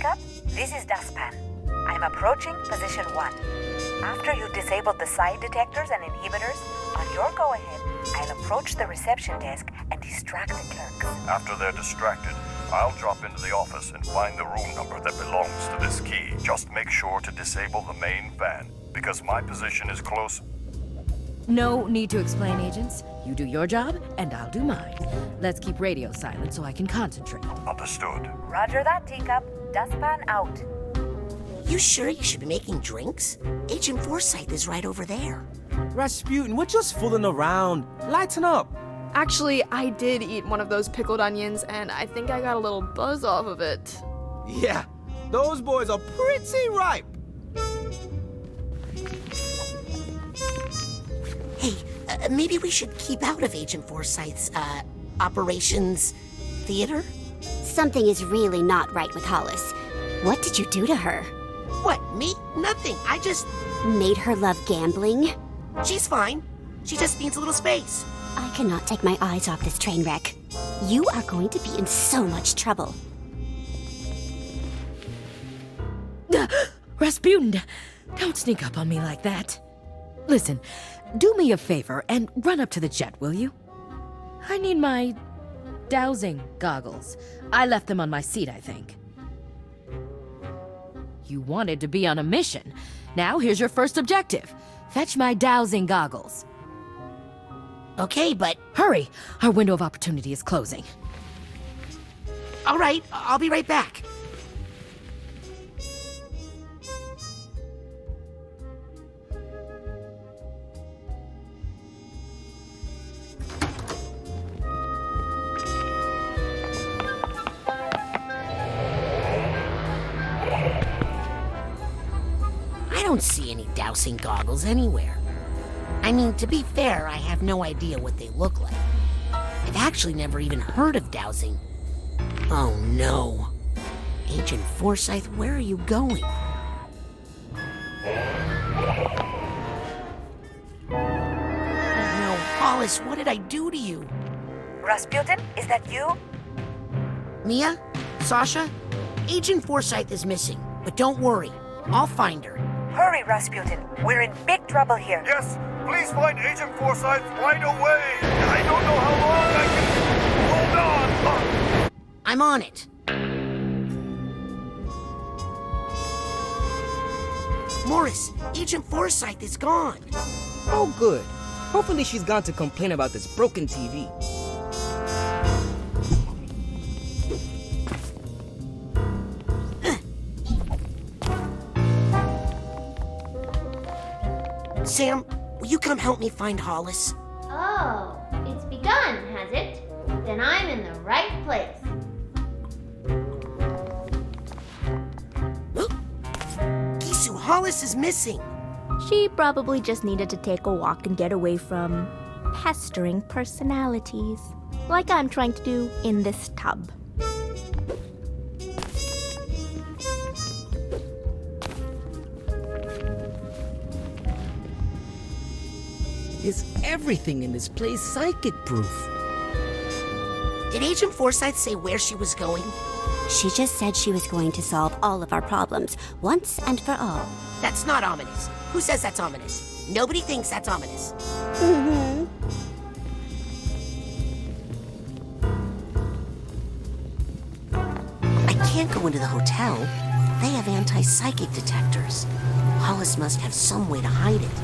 Teacup, this is Dustpan. I'm approaching position 1. After you disabled the side detectors and inhibitors, on your go-ahead, I'll approach the reception desk and distract the clerks. After they're distracted, I'll drop into the office and find the room number that belongs to this key. Just make sure to disable the main fan, because my position is close. No need to explain, agents. You do your job, and I'll do mine. Let's keep radio silent so I can concentrate. Understood. Roger that, Teacup. Dustpan out. You sure you should be making drinks? Agent Forsyth is right over there. Rasputin, we're just fooling around. Lighten up. Actually, I did eat one of those pickled onions, and I think I got a little buzz off of it. Yeah, those boys are pretty ripe. Hey, maybe we should keep out of Agent Forsyth's, operations theater? Something is really not right with Hollis. What did you do to her? What, me? Nothing. I just... Made her love gambling? She's fine. She just needs a little space. I cannot take my eyes off this train wreck. You are going to be in so much trouble. Rasputin, don't sneak up on me like that. Listen, do me a favor and run up to the jet, will you? I need my dowsing goggles. I left them on my seat, I think. You wanted to be on a mission. Now here's your first objective. Fetch my dowsing goggles. Okay, but... Hurry! Our window of opportunity is closing. All right, I'll be right back. I don't see any dowsing goggles anywhere. I mean, to be fair, I have no idea what they look like. I've actually never even heard of dowsing. Oh no. Agent Forsyth, where are you going? No, Hollis, what did I do to you? Rasputin, is that you? Mia? Sasha? Agent Forsyth is missing, but don't worry. I'll find her. Hurry, Rasputin. We're in big trouble here. Yes, please find Agent Forsyth right away. I don't know how long I can hold on. I'm on it. Morris, Agent Forsyth is gone. Oh, good. Hopefully she's gone to complain about this broken TV. Sam, will you come help me find Hollis? Oh, it's begun, has it? Then I'm in the right place. Gisu, Hollis is missing. She probably just needed to take a walk and get away from pestering personalities, like I'm trying to do in this tub. Is everything in this place psychic-proof? Did Agent Forsyth say where she was going? She just said she was going to solve all of our problems, once and for all. That's not ominous. Who says that's ominous? Nobody thinks that's ominous. Mm-hmm. I can't go into the hotel. They have anti-psychic detectors. Hollis must have some way to hide it.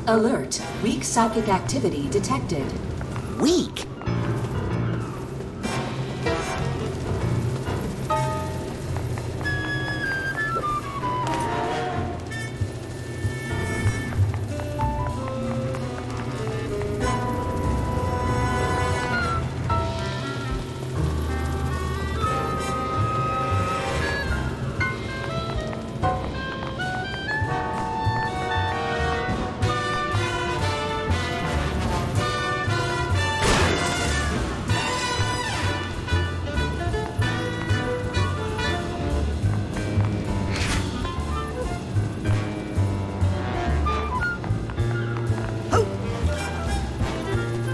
Alert. Weak psychic activity detected. Weak?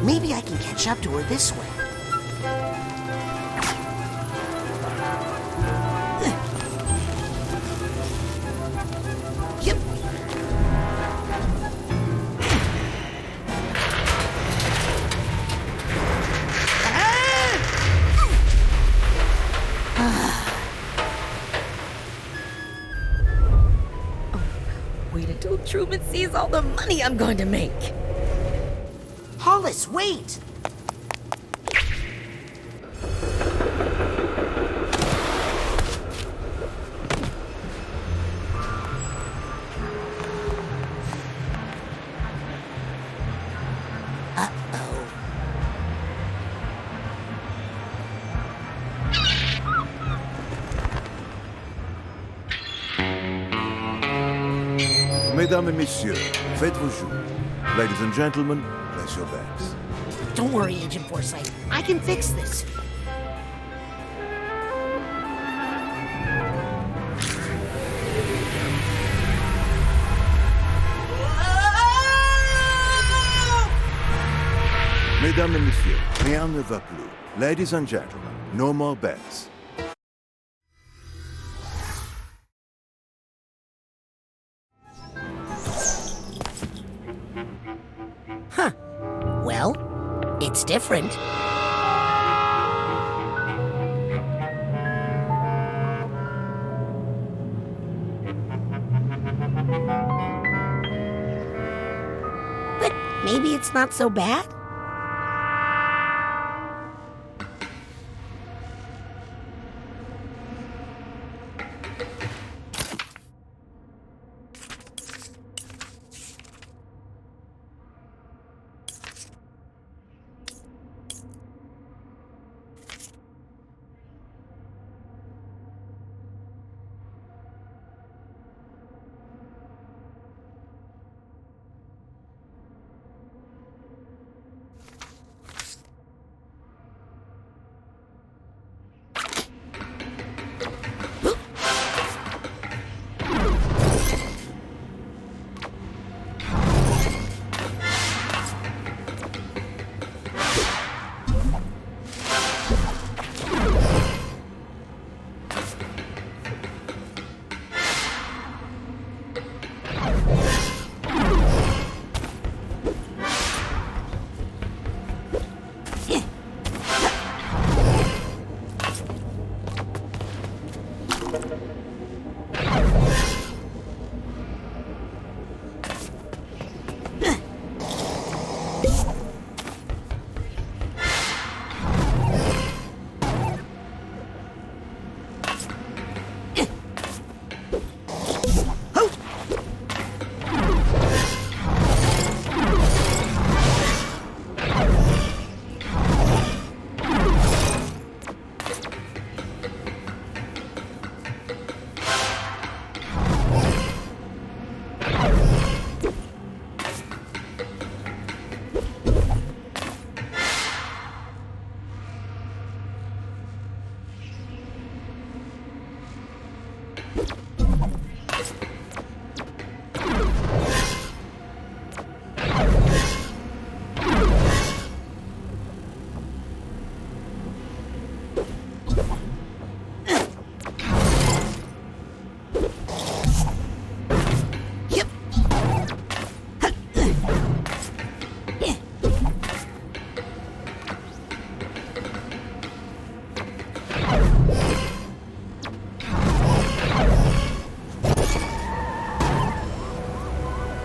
Maybe I can catch up to her this way. Yep. Wait until Truman sees all the money I'm going to make. Hollis, wait! Uh-oh. Mesdames et messieurs, faites vos jeux. Ladies and gentlemen, place your bets. Don't worry, Agent Forsythe. I can fix this. Mesdames et messieurs, rien ne va plus. Ladies and gentlemen, no more bets. Huh. Well, it's different. But maybe it's not so bad.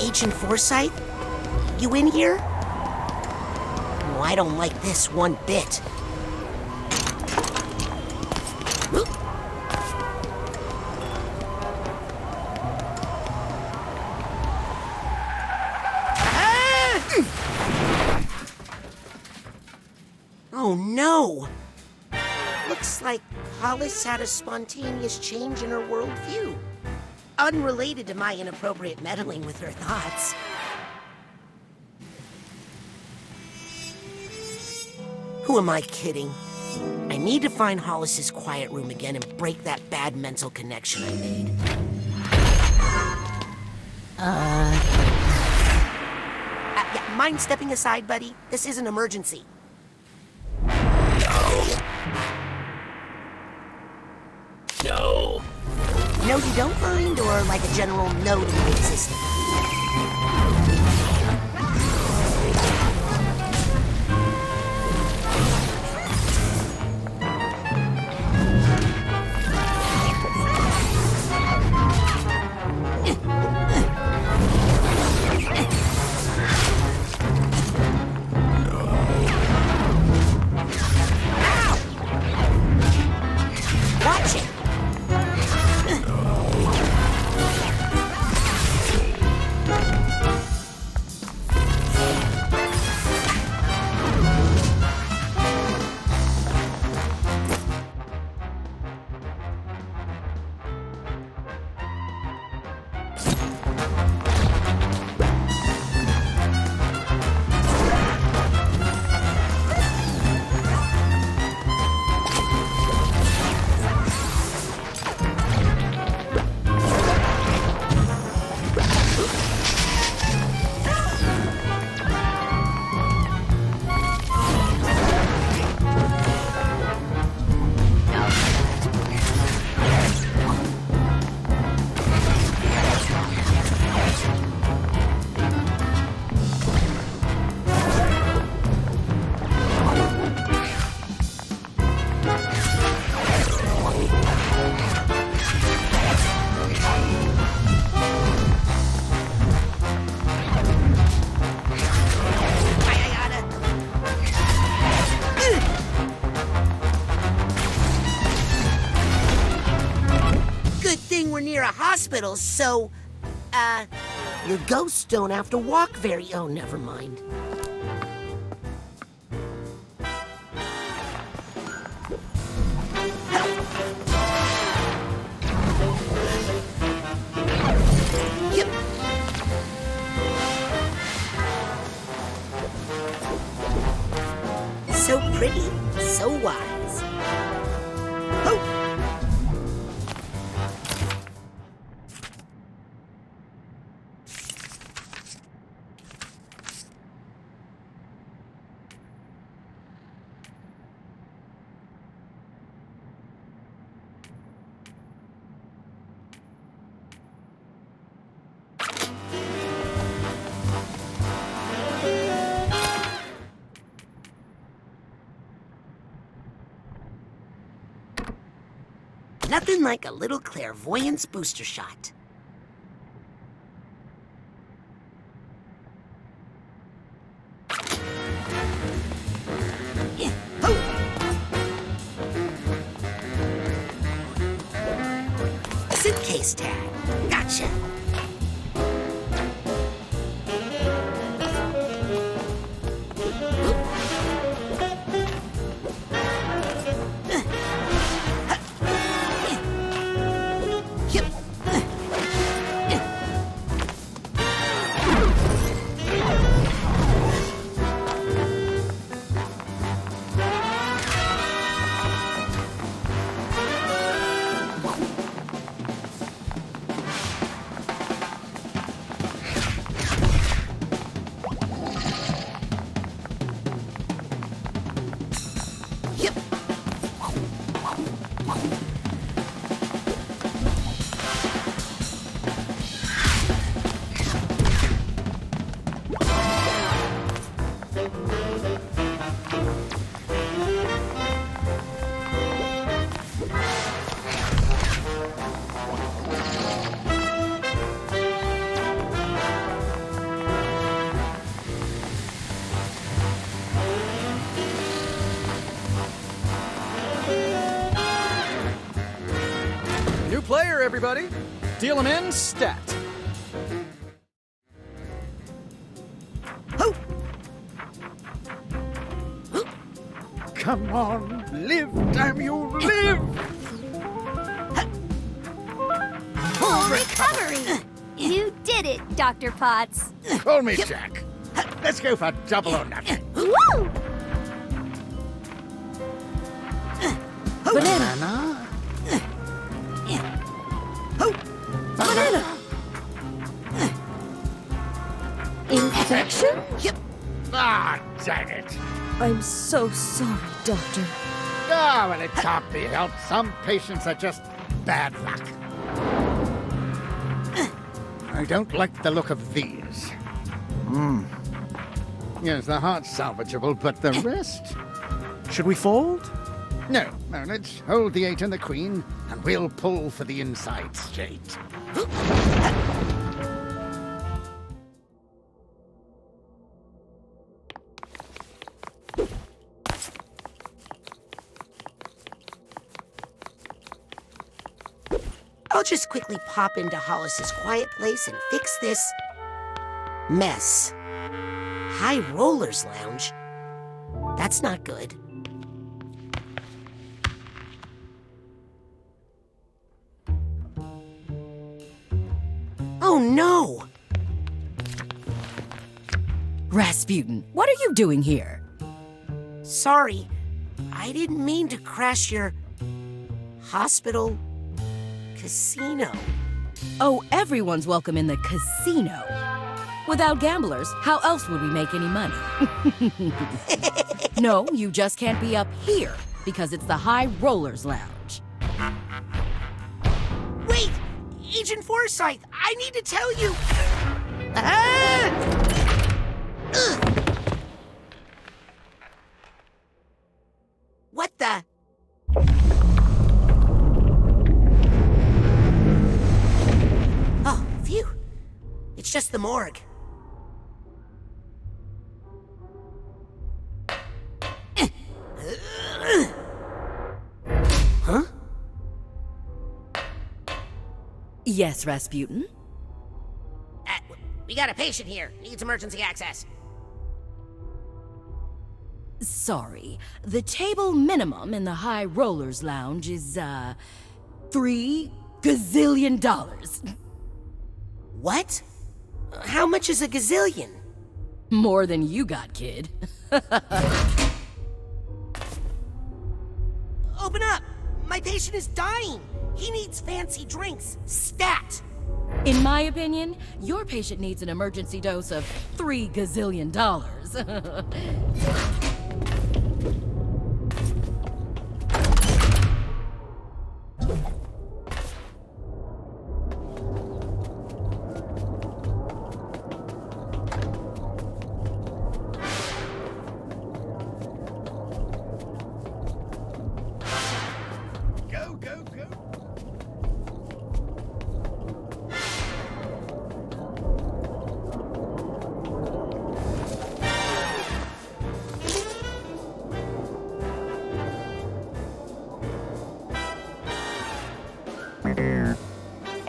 Agent Forsythe? You in here? Oh, I don't like this one bit. Oh no! Looks like Hollis had a spontaneous change in her worldview. Unrelated to my inappropriate meddling with her thoughts. Who am I kidding? I need to find Hollis's quiet room again and break that bad mental connection I made. Yeah, mind stepping aside, buddy? This is an emergency. No, you don't mind, or like a general no to the big system? Watch it! We're near a hospital, so, your ghosts don't have to walk very... Oh, never mind. Yep. So pretty, so wise. Oh! Nothing like a little clairvoyance booster shot. Yeah. Oh. Suitcase tag. Gotcha. Player, everybody. Deal him in, stat. Oh. Come on, live, damn you, live! Full recovery! You did it, Dr. Potts. Call me Jack. Let's go for double or nothing. Woo! Banana. Banana! Infection? Yep. Ah, dang it. I'm so sorry, Doctor. Ah, well, it can't be helped. Some patients are just bad luck. I don't like the look of these. Yes, the heart's salvageable, but the rest... Should we fold? No, let's hold the 8 and the queen, and we'll pull for the inside straight. I'll just quickly pop into Hollis's quiet place and fix this mess. High Rollers Lounge? That's not good. Oh no! Rasputin, what are you doing here? Sorry, I didn't mean to crash your hospital casino. Oh, everyone's welcome in the casino. Without gamblers, how else would we make any money? No, you just can't be up here because it's the High Rollers Lounge. Wait! Agent Forsyth, I need to tell you! Ah! What the? Oh, phew. It's just the morgue. Huh? Yes, Rasputin? We got a patient here. Needs emergency access. Sorry. The table minimum in the High Rollers Lounge is, $3 gazillion. What? How much is a gazillion? More than you got, kid. Open up! My patient is dying! He needs fancy drinks. Stat! In my opinion, your patient needs an emergency dose of $3 gazillion.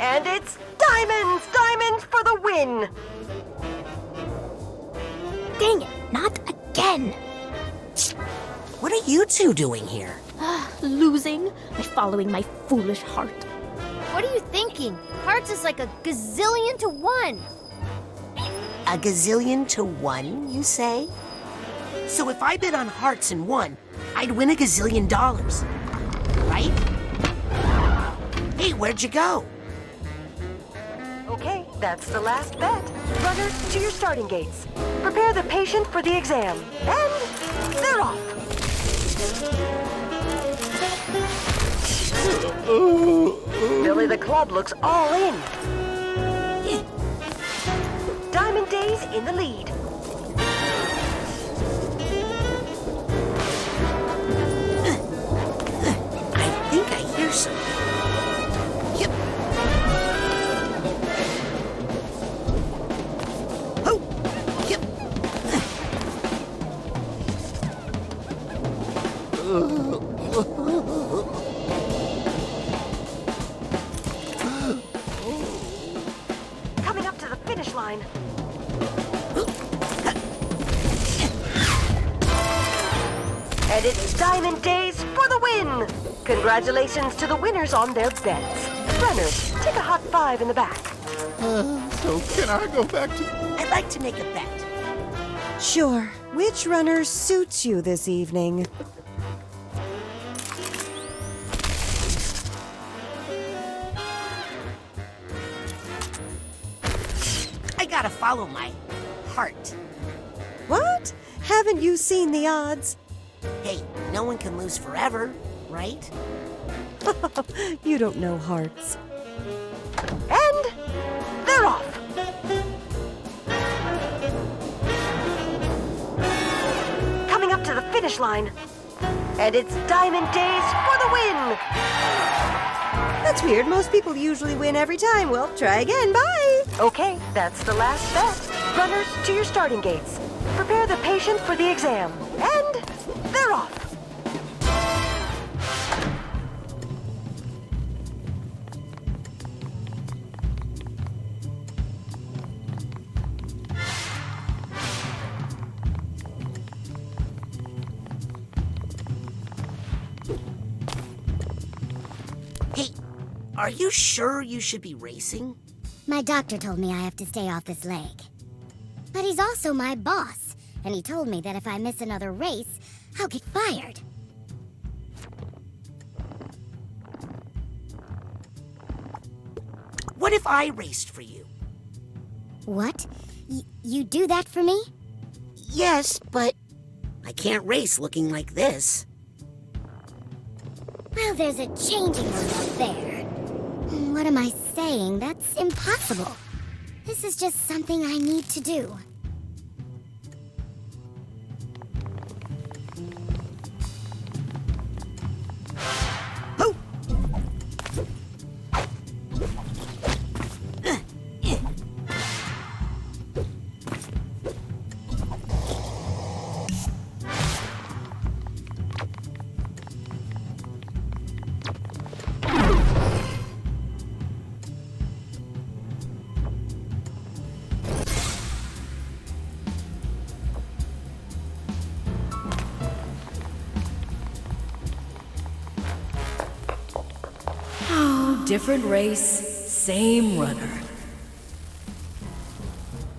And it's diamonds! Diamonds for the win! Dang it, not again! What are you two doing here? Losing by following my foolish heart. What are you thinking? Hearts is like a gazillion to 1. A gazillion to 1, you say? So if I bid on hearts and won, I'd win $1 gazillion. Right? Hey, where'd you go? Okay, that's the last bet. Runners, to your starting gates. Prepare the patient for the exam. And they're off. Billy the Club looks all in. Diamond Days in the lead. I think I hear something. Yep. Oh, yep. Coming up to the finish line. And it's Diamond Days for the win! Congratulations to the winners on their bets. Runners, take a hot 5 in the back. So can I go back to... I'd like to make a bet. Sure. Which runner suits you this evening? I gotta follow my heart. What? Haven't you seen the odds? Hey, no one can lose forever, right? You don't know hearts. And they're off. finish line. And it's Diamond Days for the win! That's weird. Most people usually win every time. Well, try again. Bye! Okay, that's the last bet. Runners, to your starting gates. Prepare the patients for the exam. And they're off. Hey, are you sure you should be racing? My doctor told me I have to stay off this leg. But he's also my boss, and he told me that if I miss another race, I'll get fired. What if I raced for you? What? You do that for me? Yes, but I can't race looking like this. Well, there's a changing room up there. What am I saying? That's impossible. This is just something I need to do. Different race, same runner.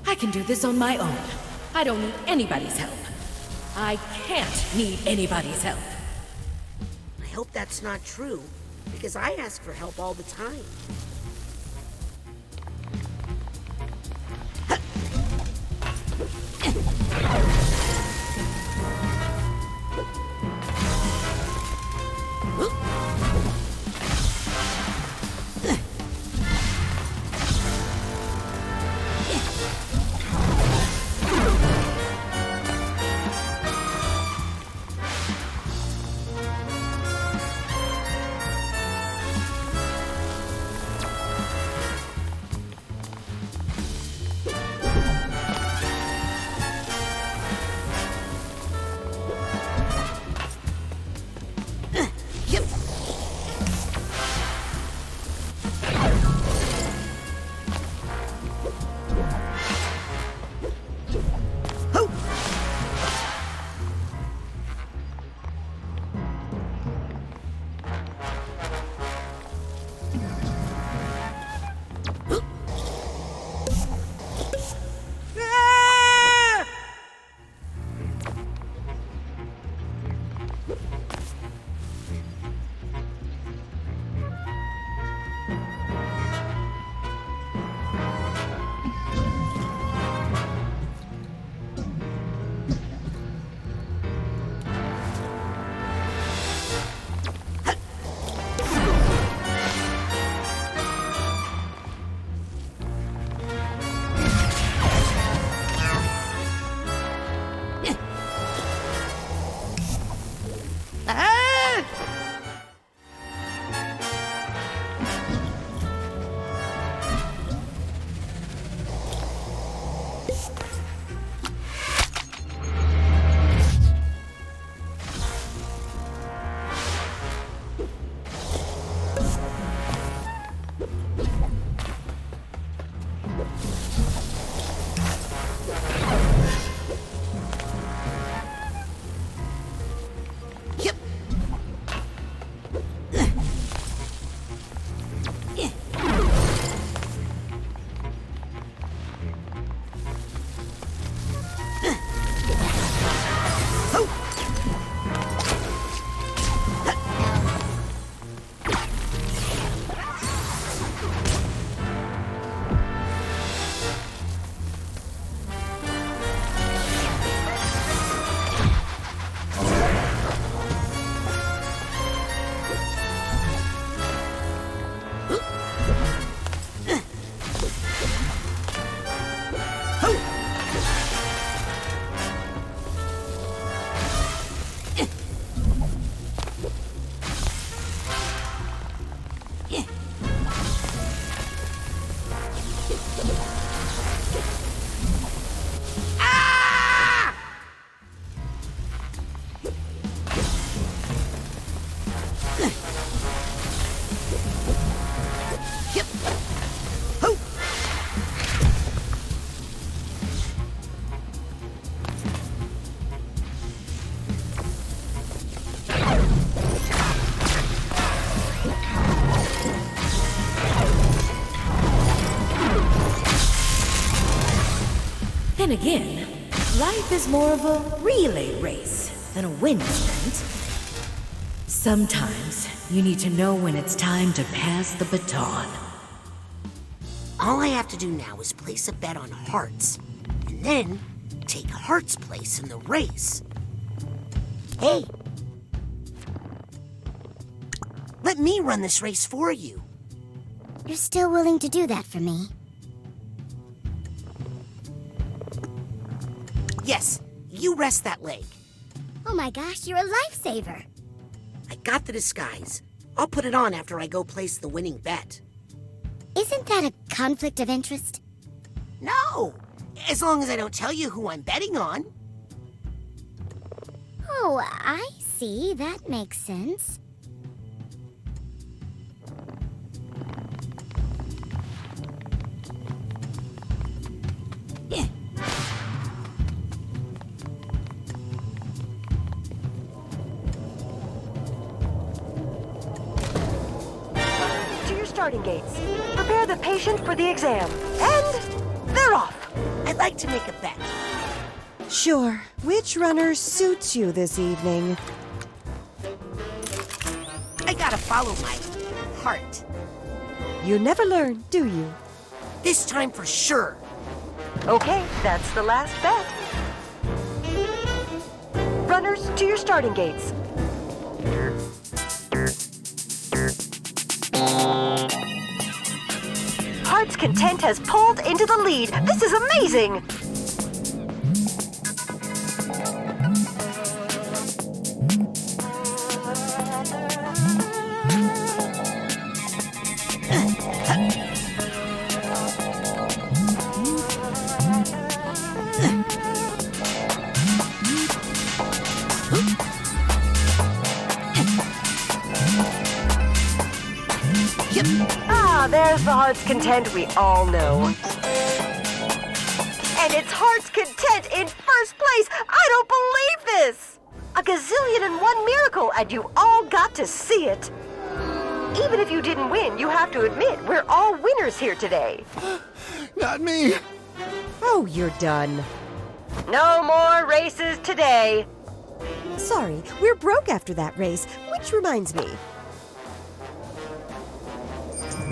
I can do this on my own. I don't need anybody's help. I can't need anybody's help. I hope that's not true, because I ask for help all the time. Then again, life is more of a relay race than a wind sprint. Sometimes you need to know when it's time to pass the baton. All I have to do now is place a bet on Hearts, and then take Hearts' place in the race. Hey! Let me run this race for you. You're still willing to do that for me? Yes, you rest that leg. Oh my gosh, you're a lifesaver. I got the disguise. I'll put it on after I go place the winning bet. Isn't that a conflict of interest? No! As long as I don't tell you who I'm betting on. Oh, I see. That makes sense. Yeah. To your starting gates. Prepare the patient for the exam. And they're off. I'd like to make a bet. Sure. Which runner suits you this evening? I gotta follow my heart. You never learn, do you? This time for sure. Okay, that's the last bet. Runners, to your starting gates. Heart's Content has pulled into the lead. This is amazing! Ah, there's the Heart's Content we all know. And it's Heart's Content in first place! I don't believe this! A gazillion and one miracle, and you all got to see it. Even if you didn't win, you have to admit we're all winners here today. Not me. Oh, you're done. No more races today. Sorry, we're broke after that race, which reminds me.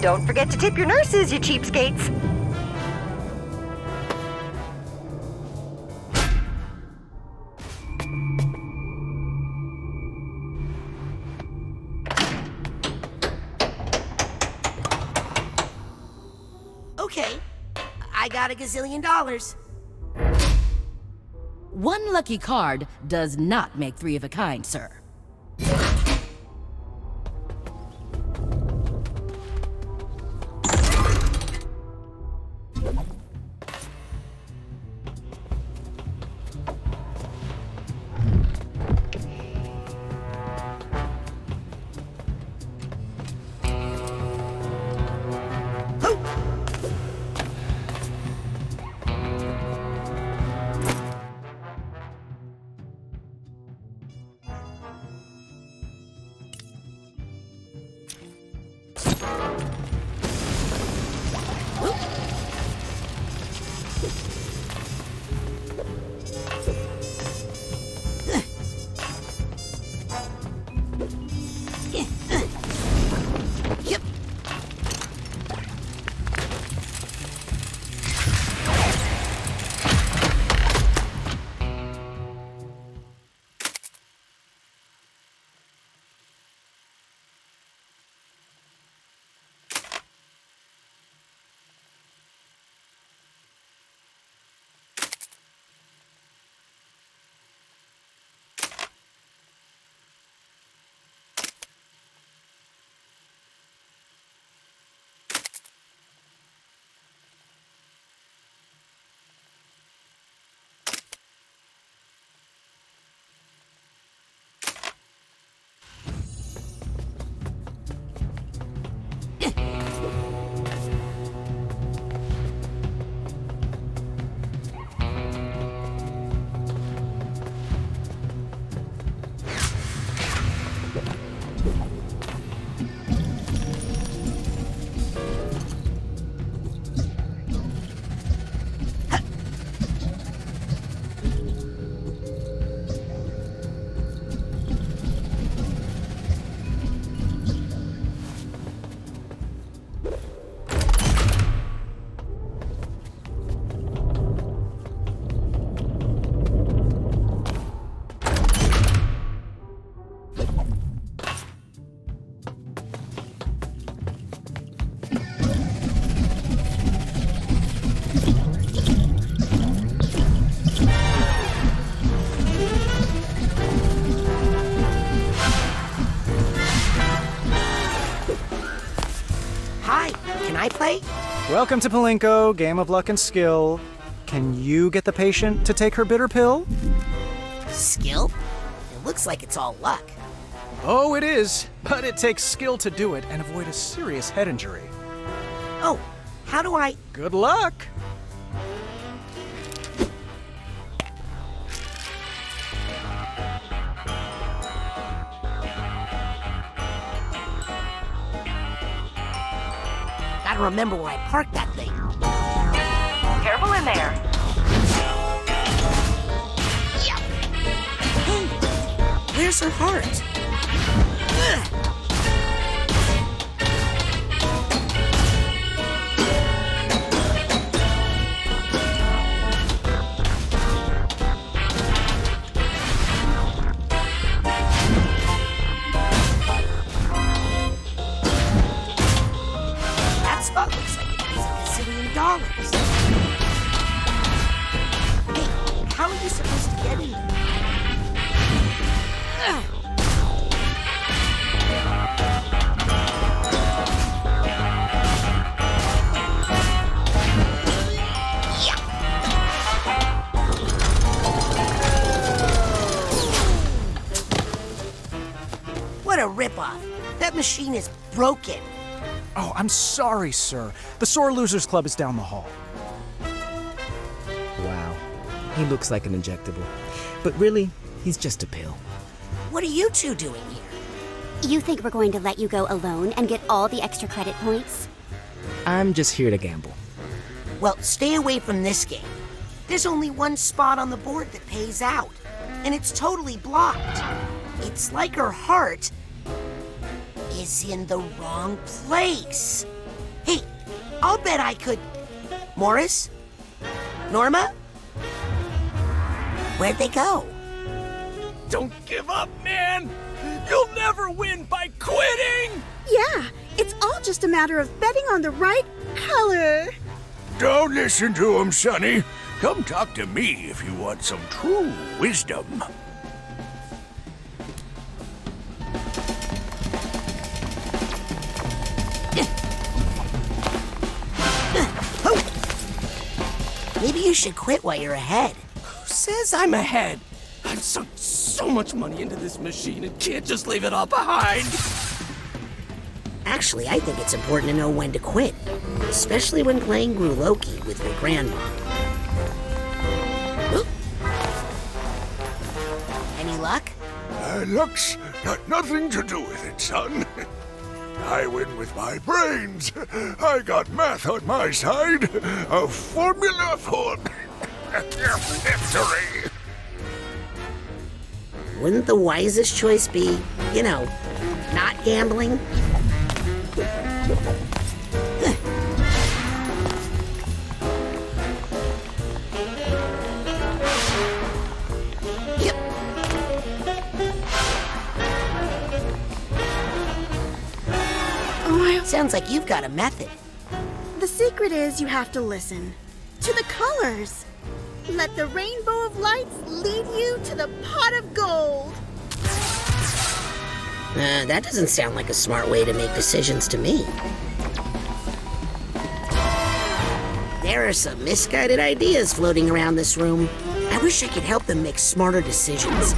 Don't forget to tip your nurses, you cheapskates. Okay, I got $1 gazillion. One lucky card does not make three of a kind, sir. I play? Welcome to Palinko, game of luck and skill. Can you get the patient to take her bitter pill? Skill? It looks like it's all luck. Oh, it is, but it takes skill to do it and avoid a serious head injury. Oh, how do I... Good luck! Gotta remember where I parked that thing. Careful in there. Hey, where's her heart? Ugh. That spot looks like it pays $1 gazillion. Hey, how are you supposed to get in there? Ugh. What a ripoff. That machine is broken. Oh, I'm sorry, sir. The Sore Losers Club is down the hall. Wow. He looks like an injectable. But really, he's just a pill. What are you two doing here? You think we're going to let you go alone and get all the extra credit points? I'm just here to gamble. Well, stay away from this game. There's only one spot on the board that pays out, and it's totally blocked. It's like her heart is in the wrong place. Hey, I'll bet I could... Morris? Norma? Where'd they go? Don't give up, man! You'll never win by quitting! Yeah, it's all just a matter of betting on the right color. Don't listen to him, Sonny. Come talk to me if you want some true wisdom. Maybe you should quit while you're ahead. Who says I'm ahead? I've sunk so much money into this machine and can't just leave it all behind. Actually, I think it's important to know when to quit, especially when playing Gru Loki with your grandma. Oop. Any luck? Luck's got nothing to do with it, son. I win with my brains. I got math on my side. A formula for victory. Wouldn't the wisest choice be, not gambling? Yep. Sounds like you've got a method. The secret is you have to listen to the colors. Let the rainbow of lights lead you to the pot of gold. That doesn't sound like a smart way to make decisions to me. There are some misguided ideas floating around this room. I wish I could help them make smarter decisions.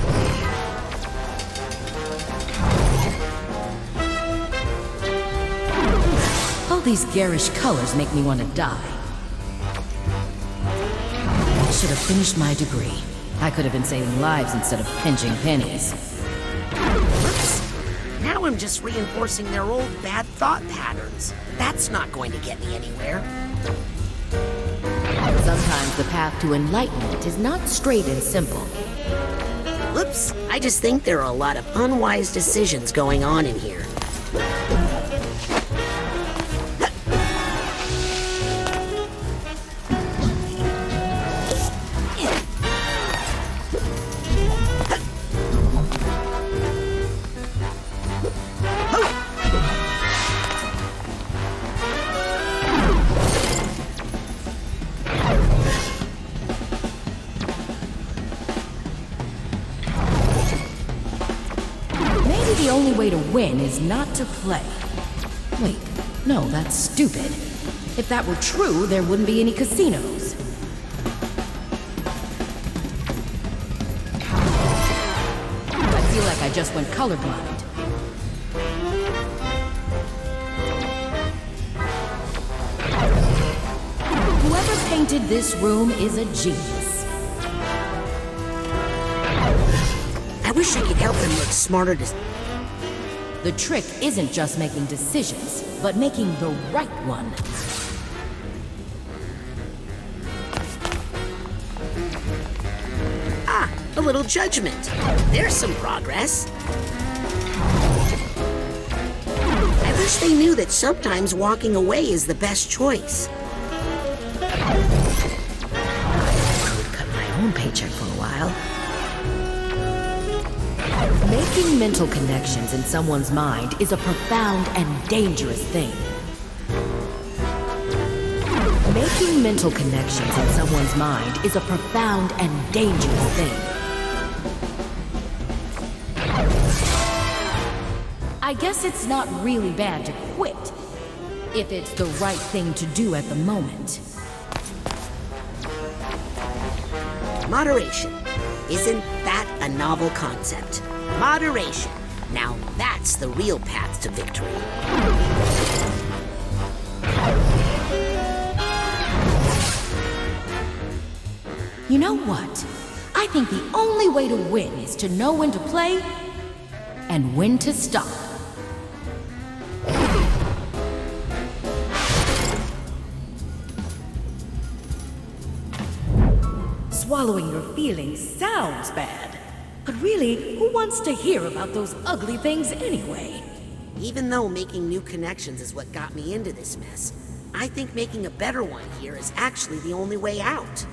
All these garish colors make me want to die. I should have finished my degree. I could have been saving lives instead of pinching pennies. Whoops. Now I'm just reinforcing their old bad thought patterns. That's not going to get me anywhere. Sometimes the path to enlightenment is not straight and simple. Whoops. I just think there are a lot of unwise decisions going on in here. The only way to win is not to play. Wait, no, that's stupid. If that were true, there wouldn't be any casinos. I feel like I just went colorblind. Whoever painted this room is a genius. I wish I could help them look smarter to... The trick isn't just making decisions, but making the right one. Ah, a little judgment. There's some progress. I wish they knew that sometimes walking away is the best choice. I would cut my own paycheck for a while. Making mental connections in someone's mind is a profound and dangerous thing. Making mental connections in someone's mind is a profound and dangerous thing. I guess it's not really bad to quit, if it's the right thing to do at the moment. Moderation. Isn't that a novel concept? Moderation. Now that's the real path to victory. You know what? I think the only way to win is to know when to play and when to stop. Swallowing your feelings sounds bad. But really, who wants to hear about those ugly things anyway? Even though making new connections is what got me into this mess, I think making a better one here is actually the only way out.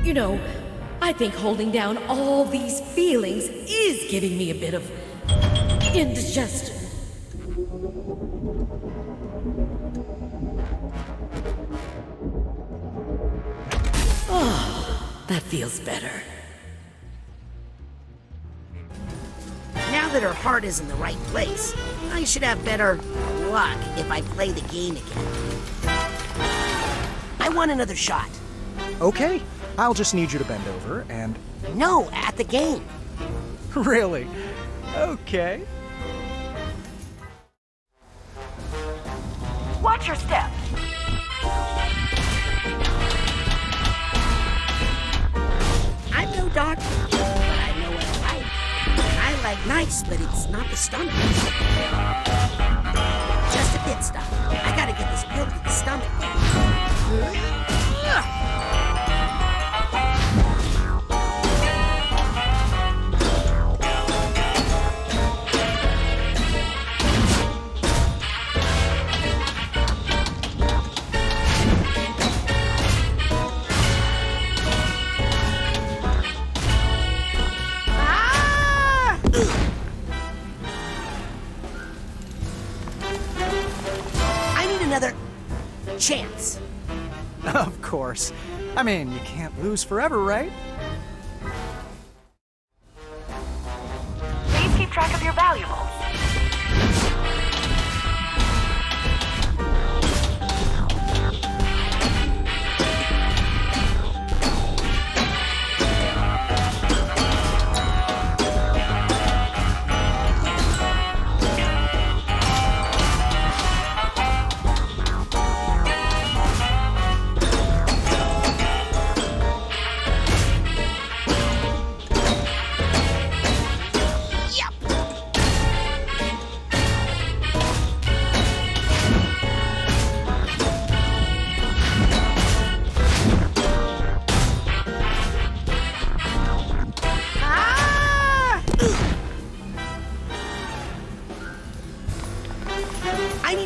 You know, I think holding down all these feelings is giving me a bit of indigestion. Oh, that feels better. Now that her heart is in the right place, I should have better luck if I play the game again. I want another shot. Okay, I'll just need you to bend over and... No, at the game. Really? Okay. Watch your step. I'm no doctor, but I know what I like. I like nice, but it's not the stomach. Just a bit that stuff. I gotta get this pill to the stomach. Another chance. Of course. I mean, you can't lose forever, right? Please keep track of your valuables.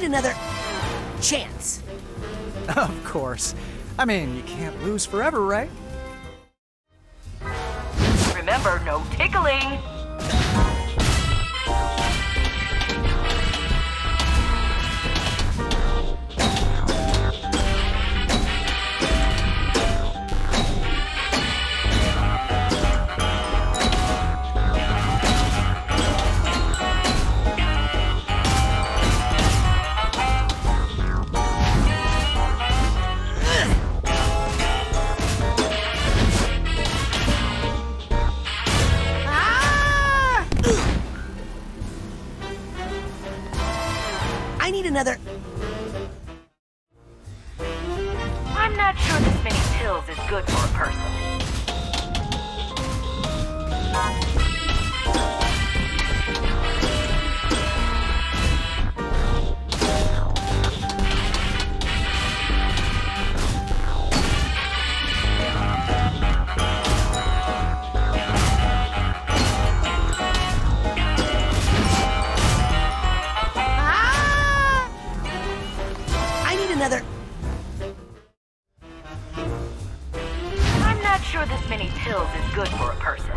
Another chance. Of course. I mean, you can't lose forever, right? Remember, no tickling. I need another. I'm not sure this many pills is good for a person. Another. I'm not sure this many pills is good for a person.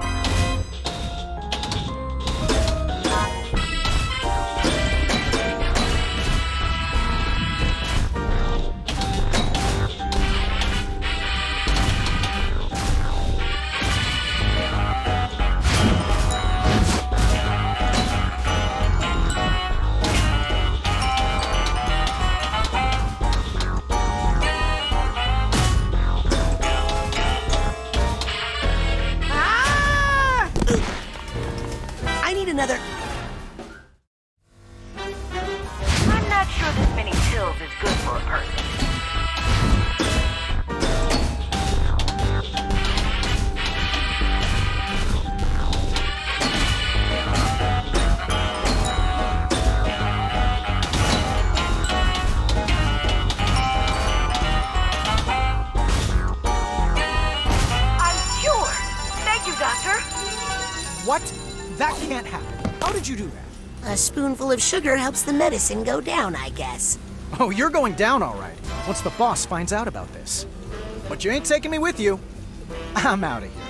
Another. I'm not sure this many pills is good for a person. I'm cured. Thank you, Doctor. What? That can't happen. How did you do that? A spoonful of sugar helps the medicine go down, I guess. Oh, you're going down all right. Once the boss finds out about this. But you ain't taking me with you. I'm out of here.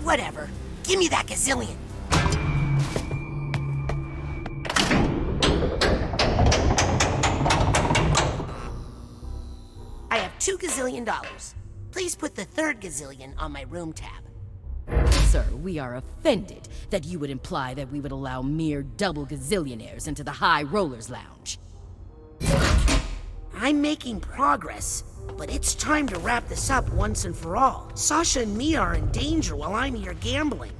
Whatever. Give me that gazillion. I have $2 gazillion. Please put the third gazillion on my room tab. Sir, we are offended that you would imply that we would allow mere double gazillionaires into the High Rollers Lounge. I'm making progress, but it's time to wrap this up once and for all. Sasha and me are in danger while I'm here gambling.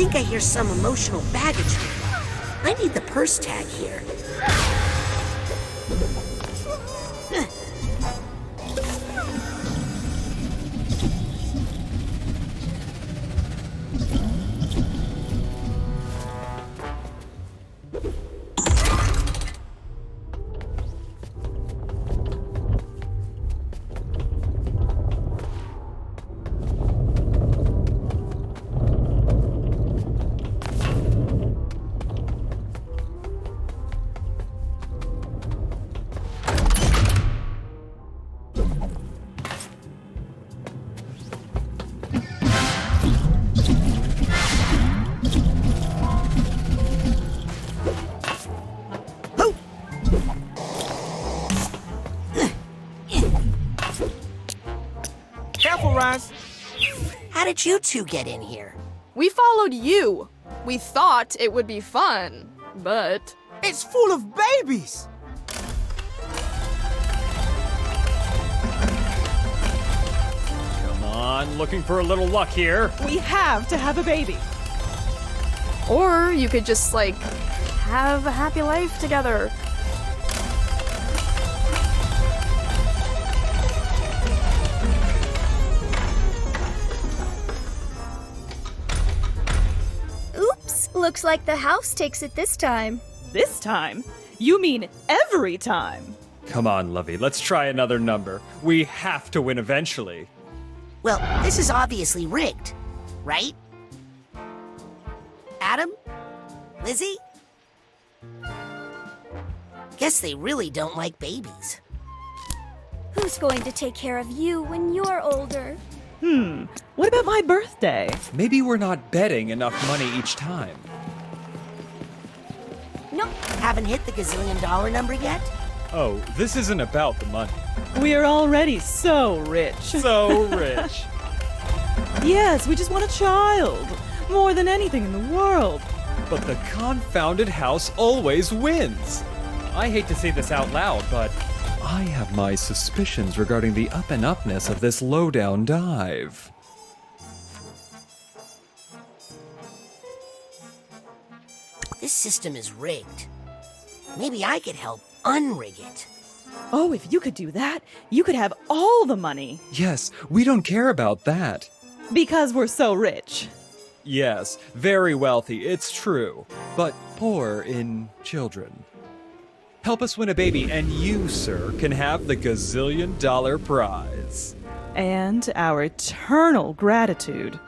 think I hear some emotional baggage. I need the purse tag here. How did you two get in here? We followed you. We thought it would be fun, but... It's full of babies! Come on, looking for a little luck here. We have to have a baby. Or you could just, like, have a happy life together. Looks like the house takes it this time. This time? You mean every time? Come on, Lovey, let's try another number. We have to win eventually. Well, this is obviously rigged, right? Adam? Lizzie? Guess they really don't like babies. Who's going to take care of you when you're older? What about my birthday? Maybe we're not betting enough money each time. Nope. Haven't hit the gazillion-dollar number yet? Oh, this isn't about the money. We are already so rich. So rich. Yes, we just want a child. More than anything in the world. But the confounded house always wins. I hate to say this out loud, but I have my suspicions regarding the up-and-upness of this low-down dive. This system is rigged. Maybe I could help unrig it. Oh, if you could do that, you could have all the money. Yes, we don't care about that. Because we're so rich. Yes, very wealthy, it's true, but poor in children. Help us win a baby, and you, sir, can have the gazillion-dollar prize. And our eternal gratitude.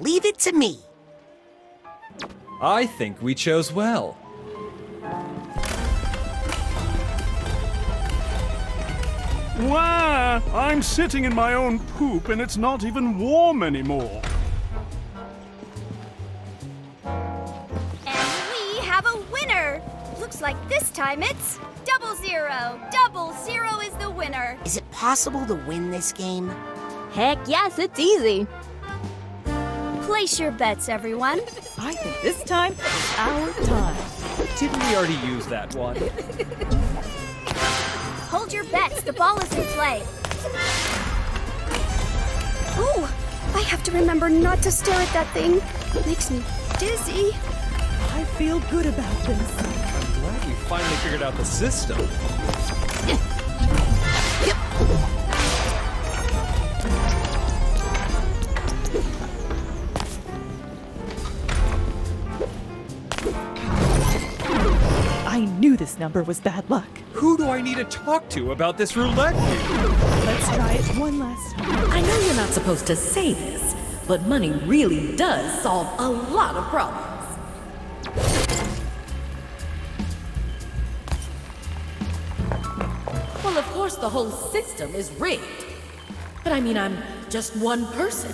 Leave it to me. I think we chose well. Wow! I'm sitting in my own poop and it's not even warm anymore. And we have a winner! Looks like this time it's 00. 00 is the winner. Is it possible to win this game? Heck yes, it's easy. Place your bets, everyone. I think this time is our time. Didn't we already use that one? Hold your bets, the ball is in play. Ooh, I have to remember not to stare at that thing. It makes me dizzy. I feel good about this. I'm glad we finally figured out the system. I knew this number was bad luck. Who do I need to talk to about this roulette game? Let's try it one last time. I know you're not supposed to say this, but money really does solve a lot of problems. Well, of course the whole system is rigged. But I mean, I'm just one person.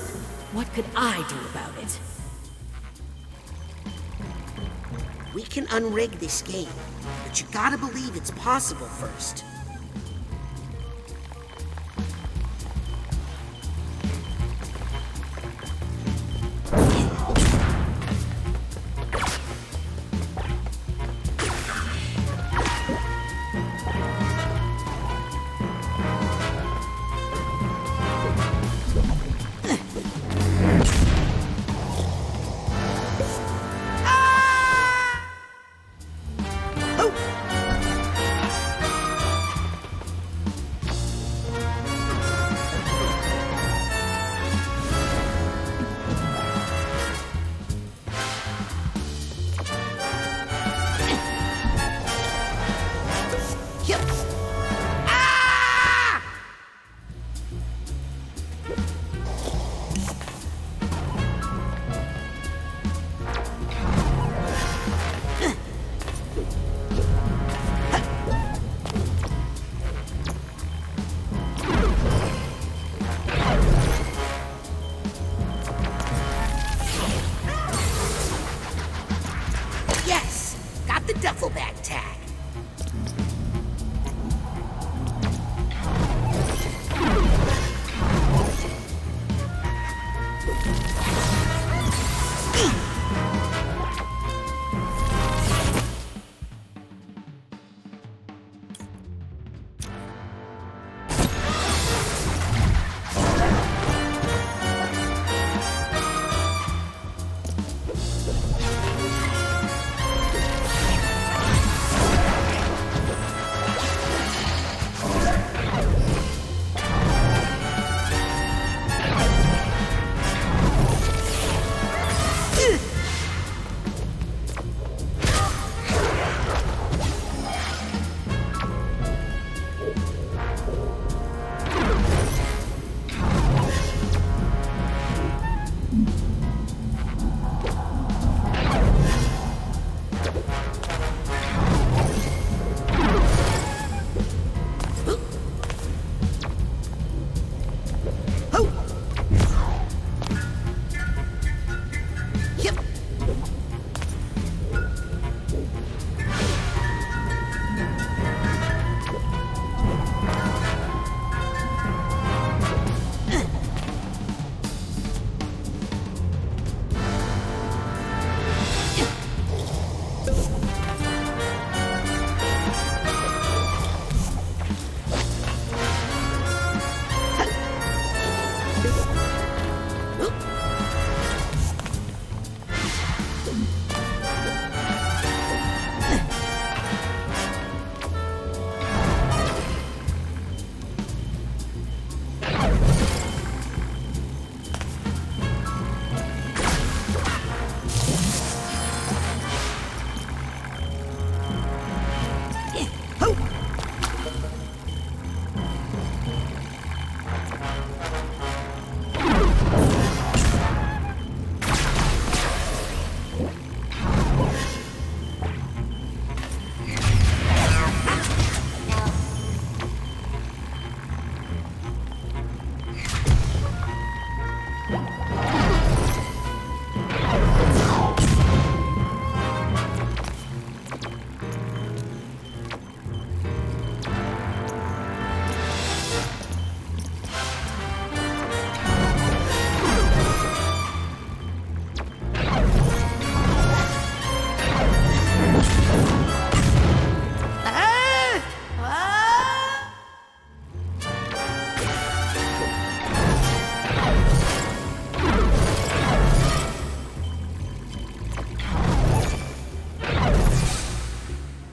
What could I do about it? We can unrig this game, but you gotta believe it's possible first. Yes! Got the duffel bag tag.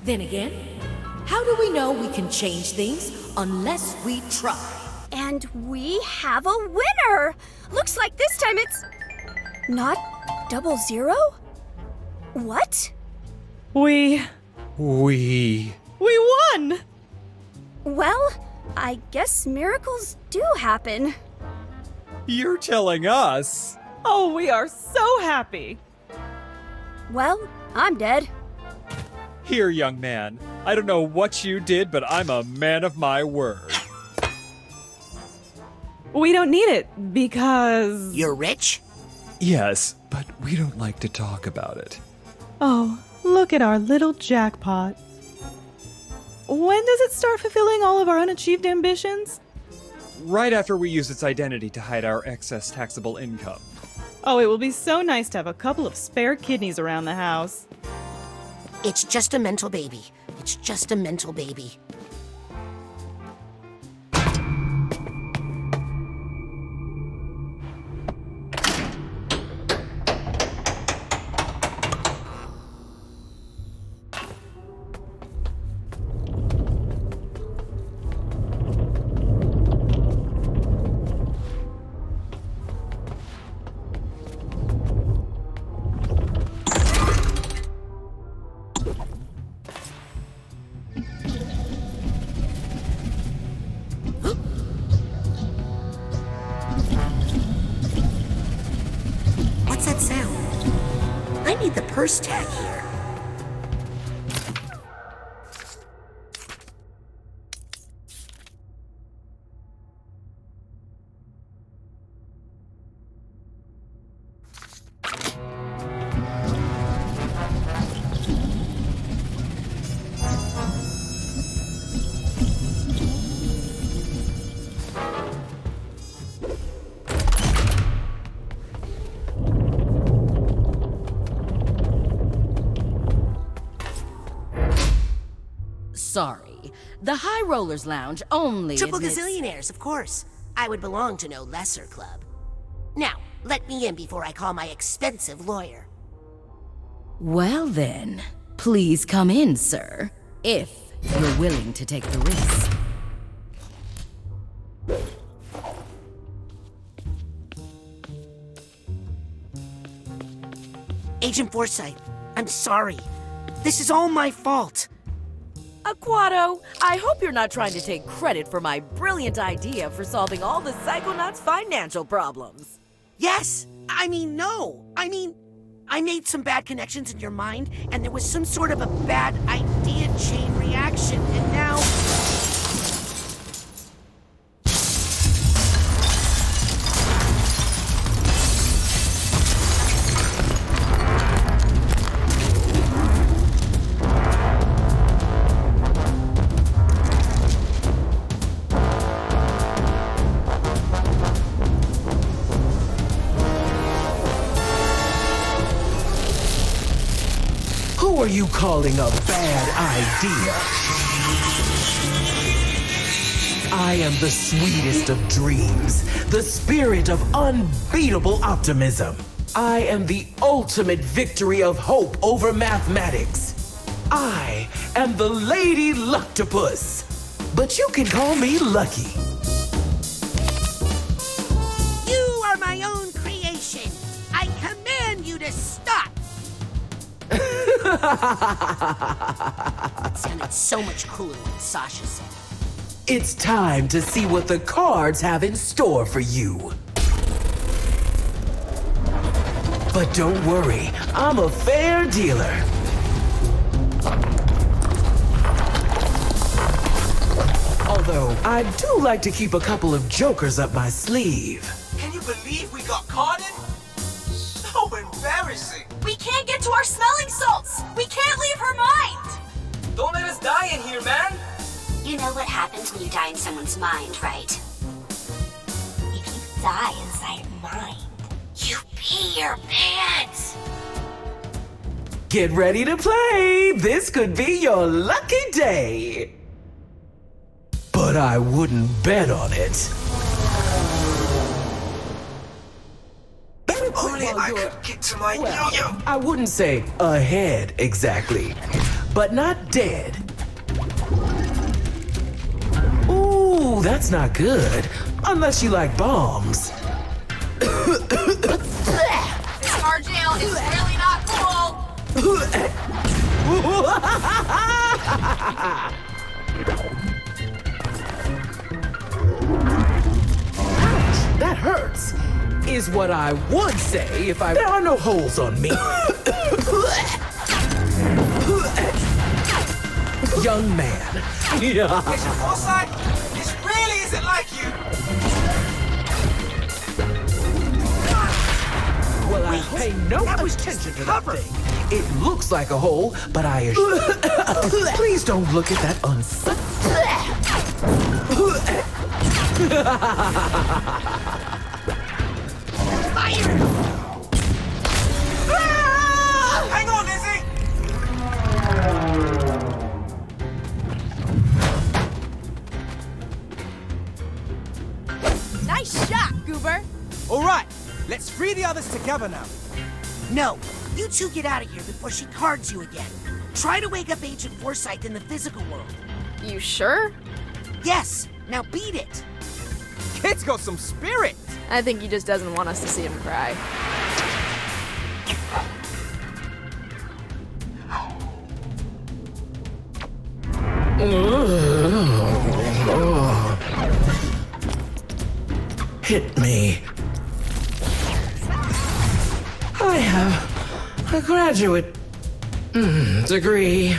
Then again, how do we know we can change things unless we try? And we have a winner! Looks like this time it's not 00? What? We won! Well, I guess miracles do happen. You're telling us? Oh, we are so happy. Well, I'm dead. Here, young man. I don't know what you did, but I'm a man of my word. We don't need it because... You're rich? Yes, but we don't like to talk about it. Oh, look at our little jackpot. When does it start fulfilling all of our unachieved ambitions? Right after we use its identity to hide our excess taxable income. Oh, it will be so nice to have a couple of spare kidneys around the house. It's just a mental baby. It's just a mental baby. the purse tag here. Sorry. The High Rollers Lounge only Triple admits... gazillionaires, of course. I would belong to no lesser club. Now, let me in before I call my expensive lawyer. Well then, please come in, sir. If you're willing to take the risk. Agent Forsyth, I'm sorry. This is all my fault. Aquato, I hope you're not trying to take credit for my brilliant idea for solving all the Psychonauts' financial problems. Yes! No. I made some bad connections in your mind, and there was some sort of a bad idea chain reaction, and now... Who are you calling a bad idea? I am the sweetest of dreams, the spirit of unbeatable optimism. I am the ultimate victory of hope over mathematics. I am the Lady Luctopus, but you can call me Lucky. You are my own creation. I command you to stop. It sounded so much cooler when Sasha said it. It's time to see what the cards have in store for you. But don't worry, I'm a fair dealer. Although, I do like to keep a couple of jokers up my sleeve. Can you believe we got caught in? So embarrassing. We can't get to our smelling salts! We can't leave her mind! Don't let us die in here, man! You know what happens when you die in someone's mind, right? If you die inside mine, you pee your pants! Get ready to play! This could be your lucky day! But I wouldn't bet on it. Only I could get to my yo-yo! I wouldn't say ahead exactly, but not dead. Ooh, that's not good, unless you like bombs. This car jail is really not cool! That hurts, is what I would say if I... There are no holes on me. Young man. Agent Forsyth, this really isn't like you! Well, I pay no attention to that thing. It looks like a hole, but I assure you... Please don't look at that Hang on, Izzy! Nice shot, Goober! Alright, let's free the others together now. No, you two get out of here before she cards you again. Try to wake up Agent Forsyth in the physical world. You sure? Yes, now beat it. Kid's got some spirit. I think he just doesn't want us to see him cry. Hit me. I have a graduate degree.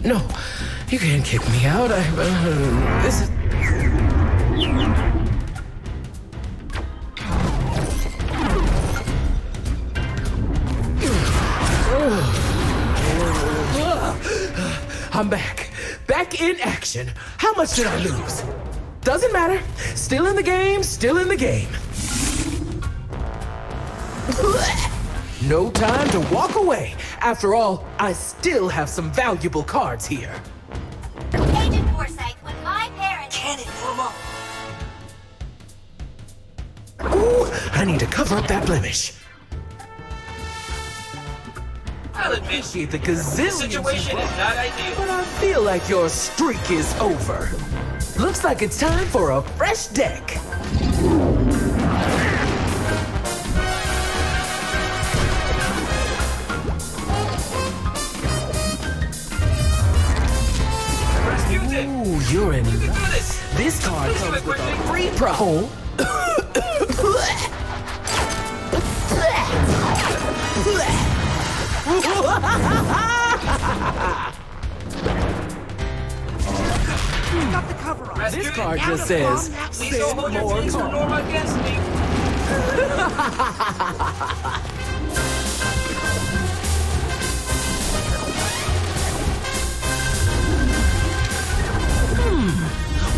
No, you can't kick me out. This is... I'm back. Back in action. How much did I lose? Doesn't matter. Still in the game, still in the game. No time to walk away. After all, I still have some valuable cards here. Agent Forsyth, when my parents... Cannon, Norma! Ooh, I need to cover up that blemish. I'll admit, The this situation is not ideal. But I feel like your streak is over. Looks like it's time for a fresh deck. Ooh, you're in. This card comes with a free pro. Got the cover on. This card just says, Please don't hold your feelings for Norma against me.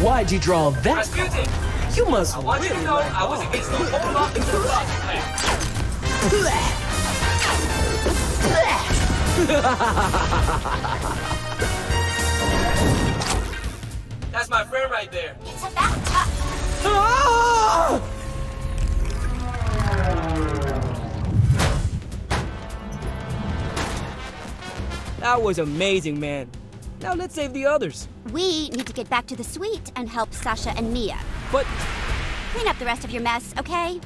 Why'd you draw that? Rasputin, You must I want you to know I was against the whole lot into the box plan. That's my friend right there. It's about time. Ah! That was amazing, man. Now let's save the others. We need to get back to the suite and help Sasha and Mia. But Clean up the rest of your mess, okay?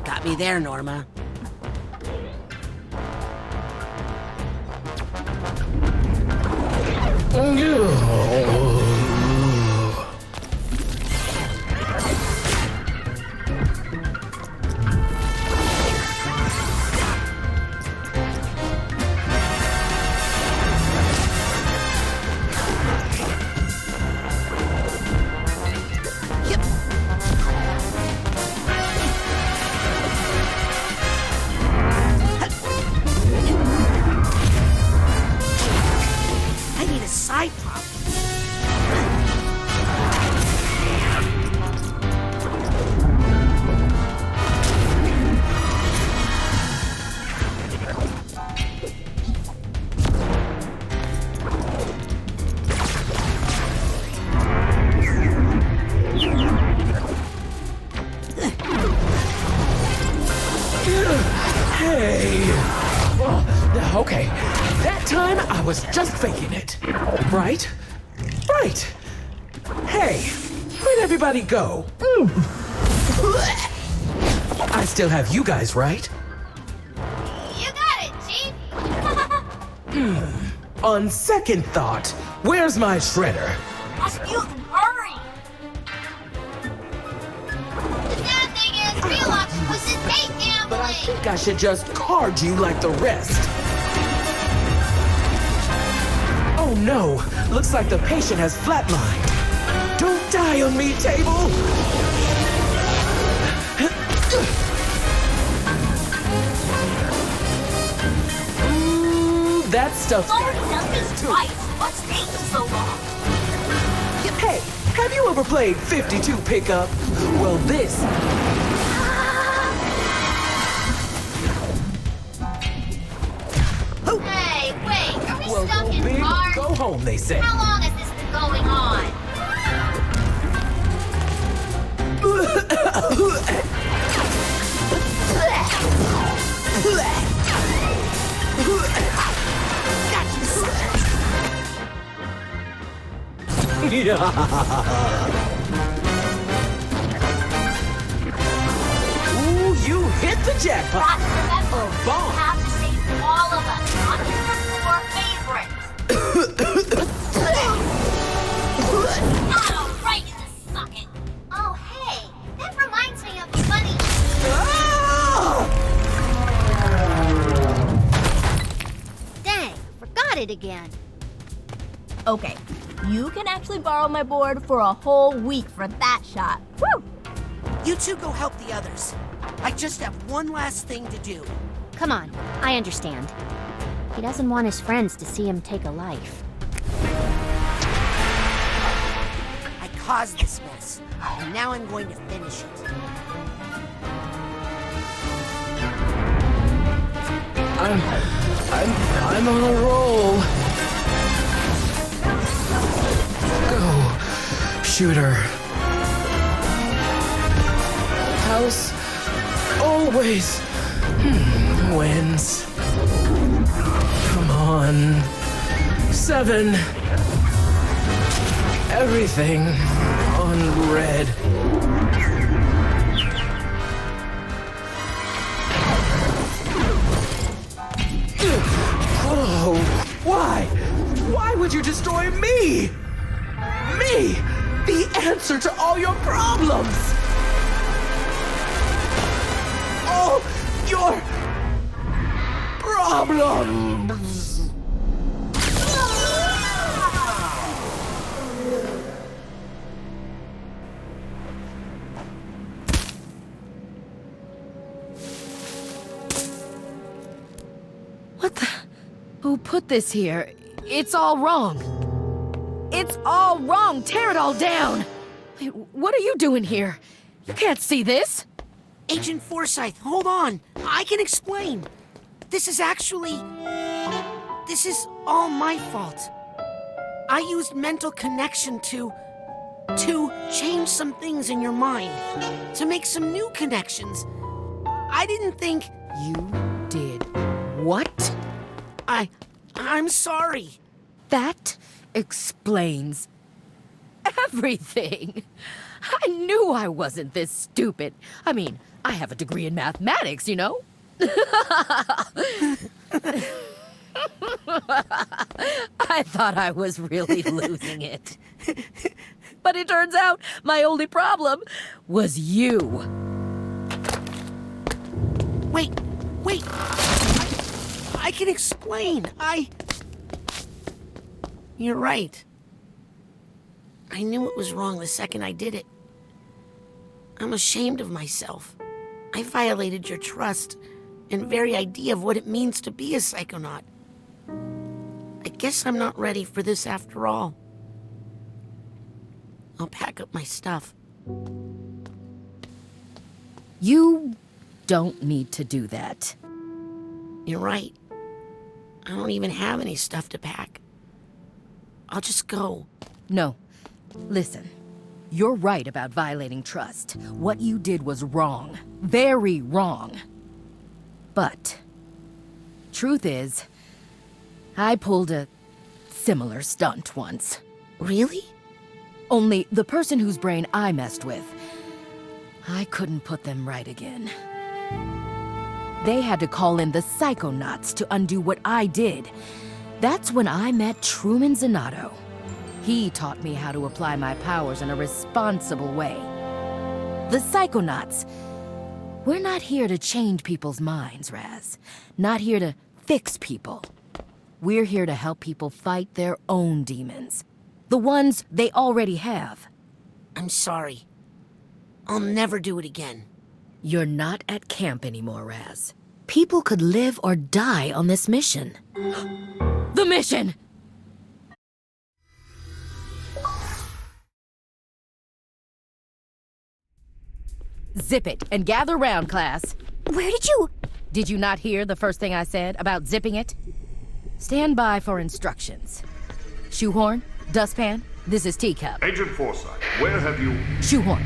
Got me there, Norma. I need a side pop. Hey! Okay, that time I was just faking it. Right? Right! Hey, where'd everybody go? I still have you guys, right? You got it, Chief. On second thought, where's my shredder? Rasputin, hurry. The sad thing is, real octopuses hate But I gambling. think I should just card you like the rest. Oh no, looks like the patient has flatlined. Don't die on me, table! That stuff's I've already done this twice. What's taking so long? Hey, have you ever played 52 pickup? Well, this... Hey, wait. Are we Well, stuck go in big, cars? go home, they say. How long has this been going on? Ooh, you hit the jackpot. Got to remember, A you bomb. have to save all of us, not just your favorites. Oh, right in the socket. Oh, hey, that reminds me of a funny... Ah! actually borrow my board for a whole week for that shot. Woo! You two go help the others. I just have one last thing to do. Come on, I understand. He doesn't want his friends to see him take a life. I caused this mess, and now I'm going to finish it. I'm on a roll. Go, shooter. House always wins. Come on. 7. Everything on red. Oh, why? Why would you destroy me? Me, the answer to all your problems. All your problems. What the? Who put this here? It's all wrong. It's all wrong. Tear it all down. Wait, what are you doing here? You can't see this. Agent Forsyth, hold on. I can explain. This is all my fault. I used mental connection to change some things in your mind, to make some new connections. I didn't think... You did what? I'm sorry. That explains everything. I knew I wasn't this stupid. I mean, I have a degree in mathematics, you know? I thought I was really losing it. But it turns out my only problem was you. Wait. I can explain. You're right. I knew it was wrong the second I did it. I'm ashamed of myself. I violated your trust and very idea of what it means to be a psychonaut. I guess I'm not ready for this after all. I'll pack up my stuff. You don't need to do that. You're right. I don't even have any stuff to pack. I'll just go. No. Listen. You're right about violating trust. What you did was wrong. Very wrong. But, truth is, I pulled a similar stunt once. Really? Only the person whose brain I messed with, I couldn't put them right again. They had to call in the Psychonauts to undo what I did. That's when I met Truman Zanato. He taught me how to apply my powers in a responsible way. The Psychonauts. We're not here to change people's minds, Raz. Not here to fix people. We're here to help people fight their own demons. The ones they already have. I'm sorry. I'll never do it again. You're not at camp anymore, Raz. People could live or die on this mission. The mission! Zip it and gather round, class. Where did you... Did you not hear the first thing I said about zipping it? Stand by for instructions. Shoehorn, dustpan, this is Teacup. Agent Forsyth, where have you... Shoehorn,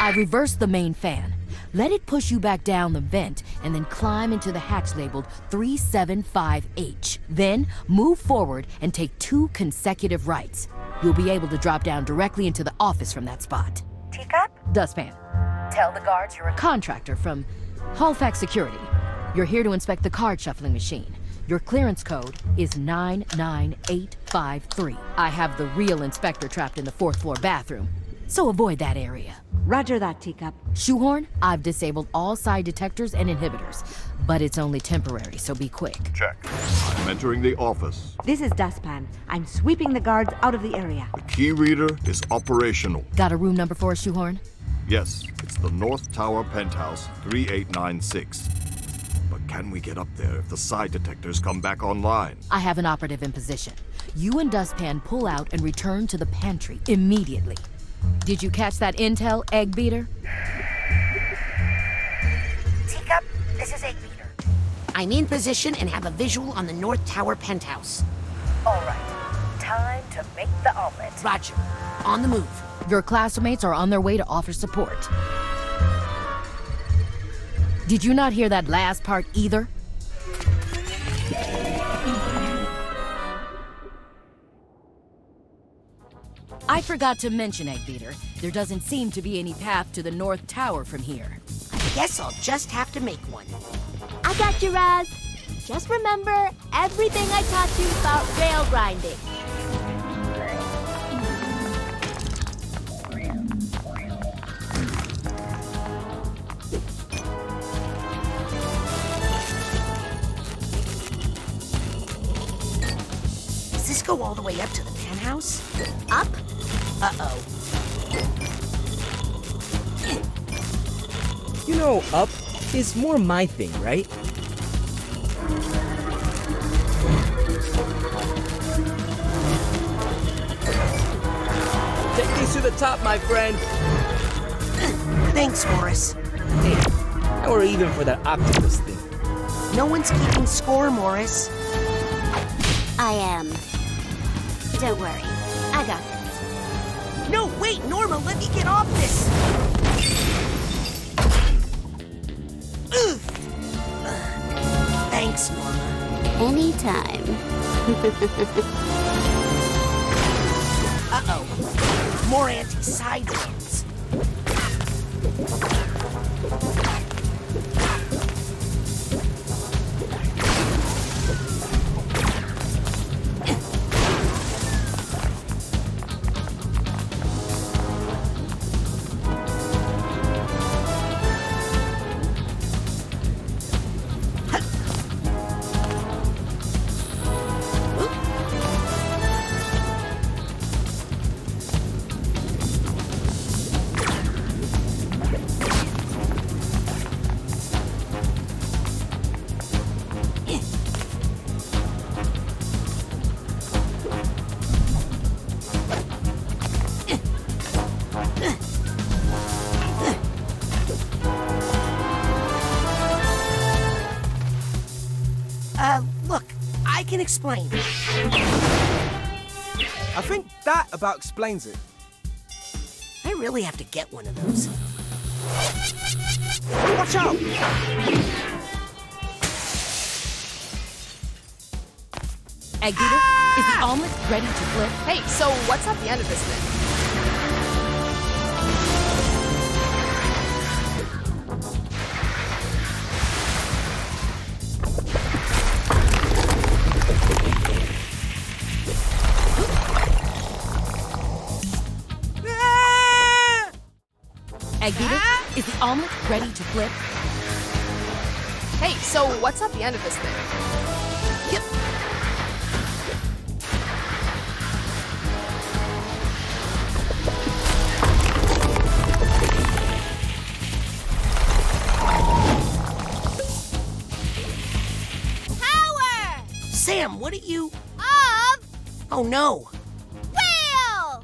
I reversed the main fan. Let it push you back down the vent and then climb into the hatch labeled 375H. Then move forward and take 2 consecutive rights. You'll be able to drop down directly into the office from that spot. Teacup? Dustpan. Tell the guards you're a contractor from Halifax Security. You're here to inspect the card shuffling machine. Your clearance code is 99853. I have the real inspector trapped in the 4th floor bathroom, so avoid that area. Roger that, Teacup. Shoehorn, I've disabled all side detectors and inhibitors, but it's only temporary, so be quick. Check. I'm entering the office. This is Dustpan. I'm sweeping the guards out of the area. The key reader is operational. Got a room number for us, Shoehorn? Yes, it's the North Tower Penthouse, 3896. But can we get up there if the side detectors come back online? I have an operative in position. You and Dustpan pull out and return to the pantry immediately. Did you catch that intel, Egg Beater? Teacup, this is Egg Beater. I'm in position and have a visual on the North Tower penthouse. All right. Time to make the omelet. Roger. On the move. Your classmates are on their way to offer support. Did you not hear that last part either? I forgot to mention, Egg Beater, there doesn't seem to be any path to the North Tower from here. I guess I'll just have to make one. I got you, Raz. Just remember everything I taught you about rail grinding. Does this go all the way up to the penthouse? Up? Uh-oh. You know, up is more my thing, right? Take these to the top, my friend. Thanks, Morris. Hey, now we're even for that octopus thing. No one's keeping score, Morris. I am. Don't worry. I got this. No, wait, Norma, let me get off this. Ugh. Thanks, Norma. Anytime. Uh-oh. More anti-side ones. Look, I can explain. I think that about explains it. I really have to get one of those. Watch out! Egg Beater, is the omelet ready to flip? Hey, so what's at the end of this thing? Egg Beater, is the omelet ready to flip? Hey, so what's at the end of this thing? Yep. Power! Sam, what are you... Of Oh, no. wheel!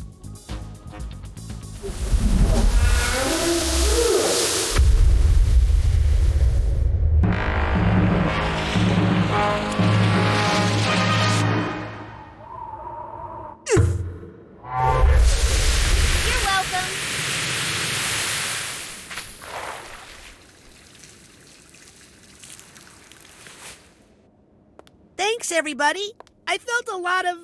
You're welcome. Thanks, everybody. I felt a lot of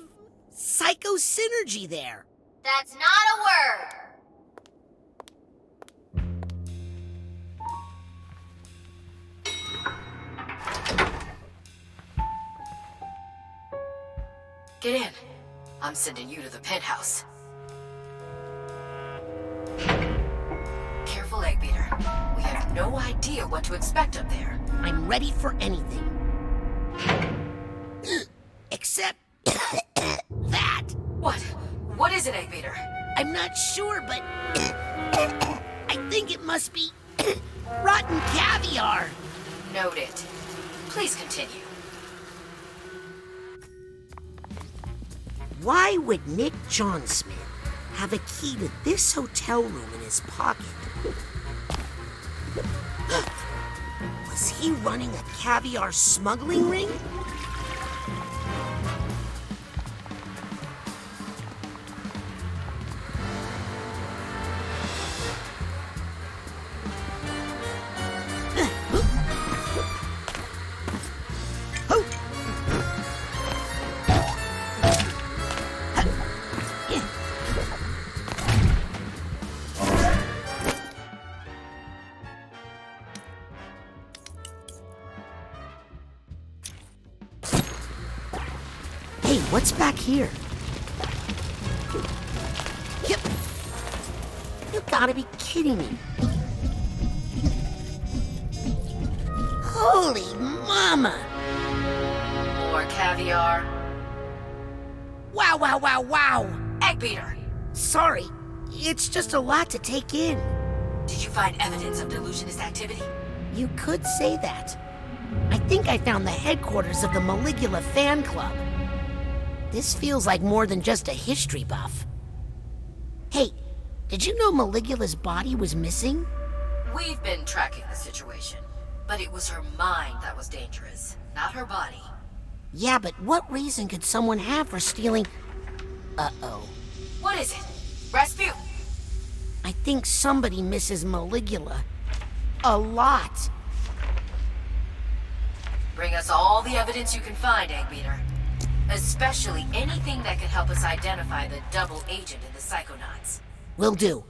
psycho-synergy there. That's not a word. Get in. I'm sending you to the penthouse. no idea what to expect up there. I'm ready for anything. Except that. What? What is it, Egg-Beater? I'm not sure, but I think it must be rotten caviar. Noted. Please continue. Why would Nick Johnsmith have a key to this hotel room in his pocket? Was he running a caviar smuggling ring? Hey, what's back here? Yep. You gotta be kidding me. Holy mama! More caviar. Wow, wow, wow, wow! Egg-Beater! Sorry, it's just a lot to take in. Did you find evidence of delusionist activity? You could say that. I think I found the headquarters of the Maligula fan club. This feels like more than just a history buff. Hey, did you know Maligula's body was missing? We've been tracking the situation, but it was her mind that was dangerous, not her body. Yeah, but what reason could someone have for stealing... Uh-oh. What is it? Rasputin! I think somebody misses Maligula. A lot. Bring us all the evidence you can find, Egg-Beater. Especially anything that can help us identify the double agent in the Psychonauts. Will do.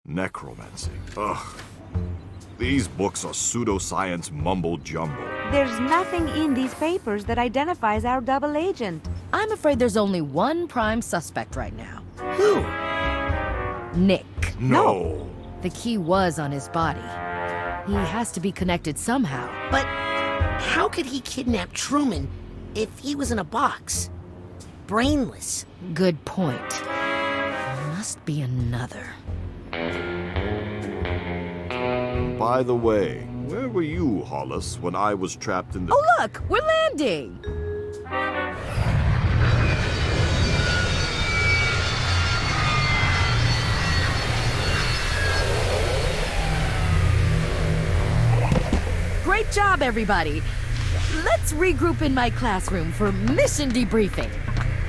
Necromancy. Ugh. These books are pseudoscience mumbo-jumbo. There's nothing in these papers that identifies our double agent. I'm afraid there's only one prime suspect right now. Who? Nick. No. The key was on his body. He has to be connected somehow. But how could he kidnap Truman if he was in a box? Brainless. Good point. Must be another. By the way, where were you, Hollis, when I was trapped in the... Oh, look! We're landing! Great job, everybody! Let's regroup in my classroom for mission debriefing.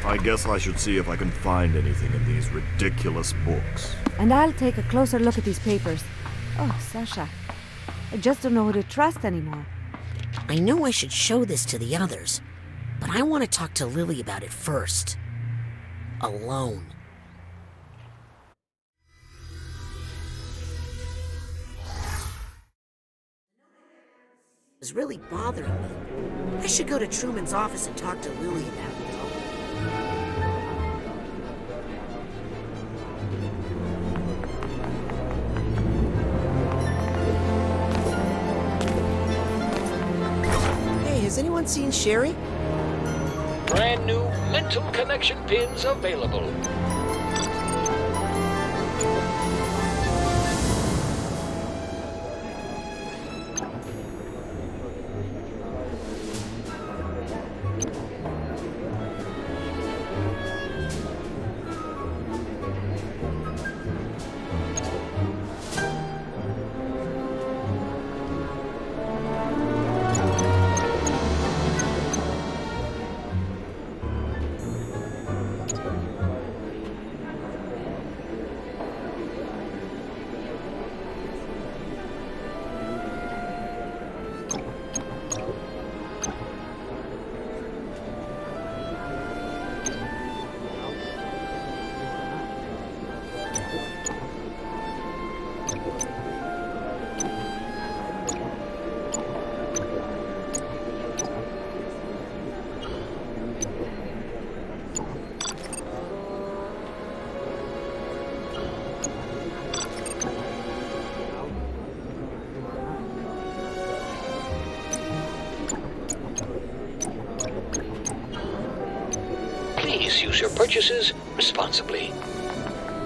I guess I should see if I can find anything in these ridiculous books. And I'll take a closer look at these papers. Oh, Sasha. I just don't know who to trust anymore. I know I should show this to the others, but I want to talk to Lily about it first. Alone. It's really bothering me. I should go to Truman's office and talk to Lily about it. Has anyone seen Sherry? Brand new mental connection pins available. Use your purchases responsibly.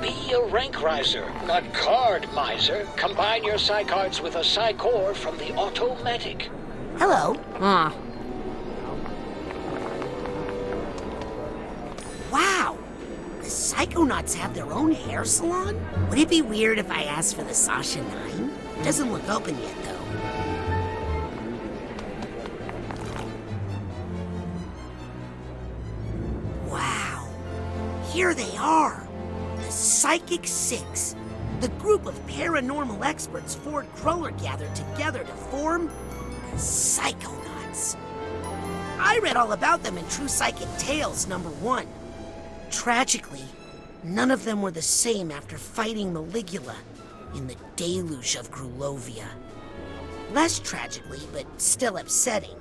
Be a rank riser, not card miser. Combine your Psy cards with a Psy core from the Automatic. Hello. Wow. The Psychonauts have their own hair salon? Would it be weird if I asked for the Sasha 9? Doesn't look open yet, though. Wow. Here they are. The Psychic Six. The group of paranormal experts Ford Cruller gathered together to form the Psychonauts. I read all about them in True Psychic Tales #1. Tragically, none of them were the same after fighting Maligula in the deluge of Grulovia. Less tragically, but still upsetting,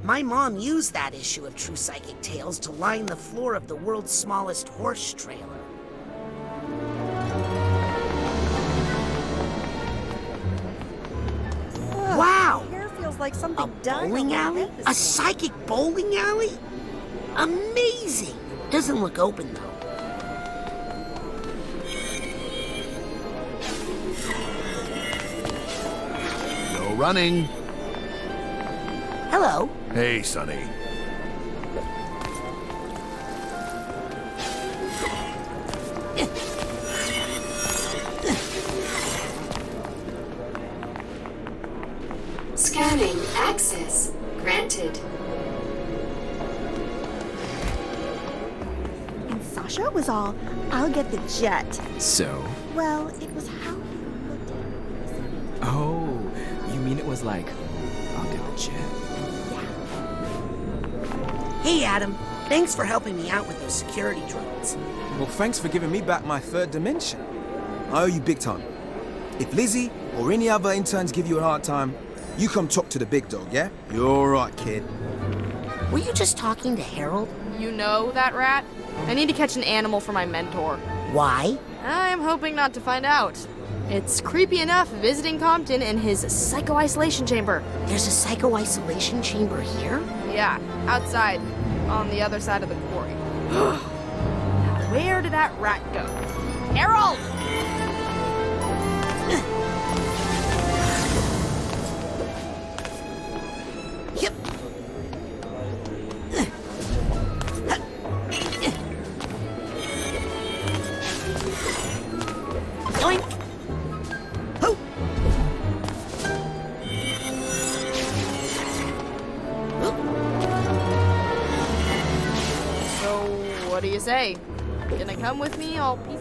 my mom used that issue of True Psychic Tales to line the floor of the world's smallest horse trailer. Wow! Here feels like something A bowling alley? A psychic bowling alley? Amazing! Doesn't look open, though. No running. Hello. Hey, Sonny. Scanning access granted. And Sasha was all, I'll get the jet. So? Well, it was how he looked at it. Oh, you mean it was like, I'll get the jet. Hey, Adam. Thanks for helping me out with those security drones. Well, thanks for giving me back my third dimension. I owe you big time. If Lizzie or any other interns give you a hard time, you come talk to the big dog, yeah? You're all right, kid. Were you just talking to Harold? You know that rat? I need to catch an animal for my mentor. Why? I'm hoping not to find out. It's creepy enough visiting Compton in his psycho-isolation chamber. There's a psycho-isolation chamber here? Yeah, outside, on the other side of the quarry. Now, where did that rat go? Harold! Yep. Yoink! Ho! So, what do you say? Gonna come with me? I'll piece.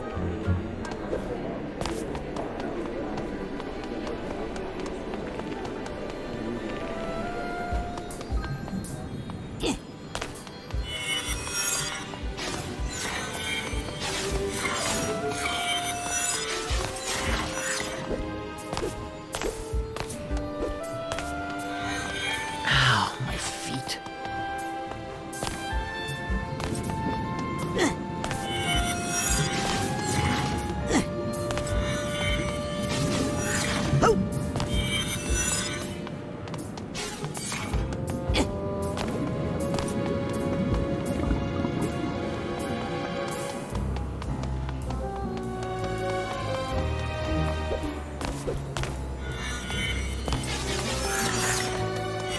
Ow, my feet.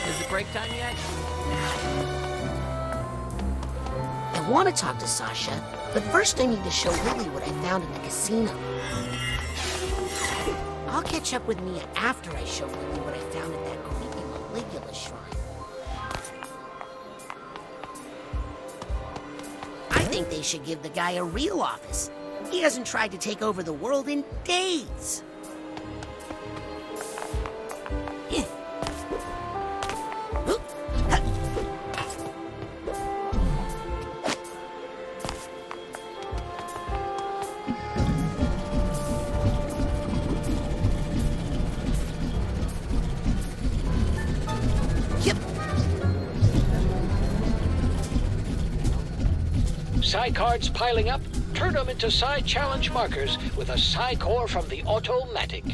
Is it break time yet? I want to talk to Sasha, but first I need to show Lily what I found in the casino. I'll catch up with Mia after I show Lily what I found at that creepy Maligula shrine. I think they should give the guy a real office. He hasn't tried to take over the world in days. Psy cards piling up? Turn them into Psy challenge markers with a Psy core from the Automatic.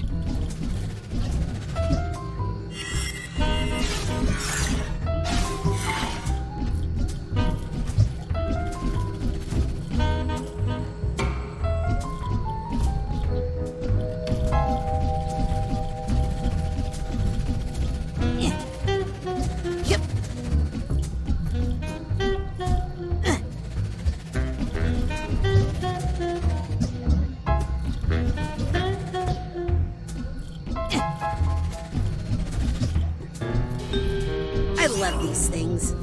love these things.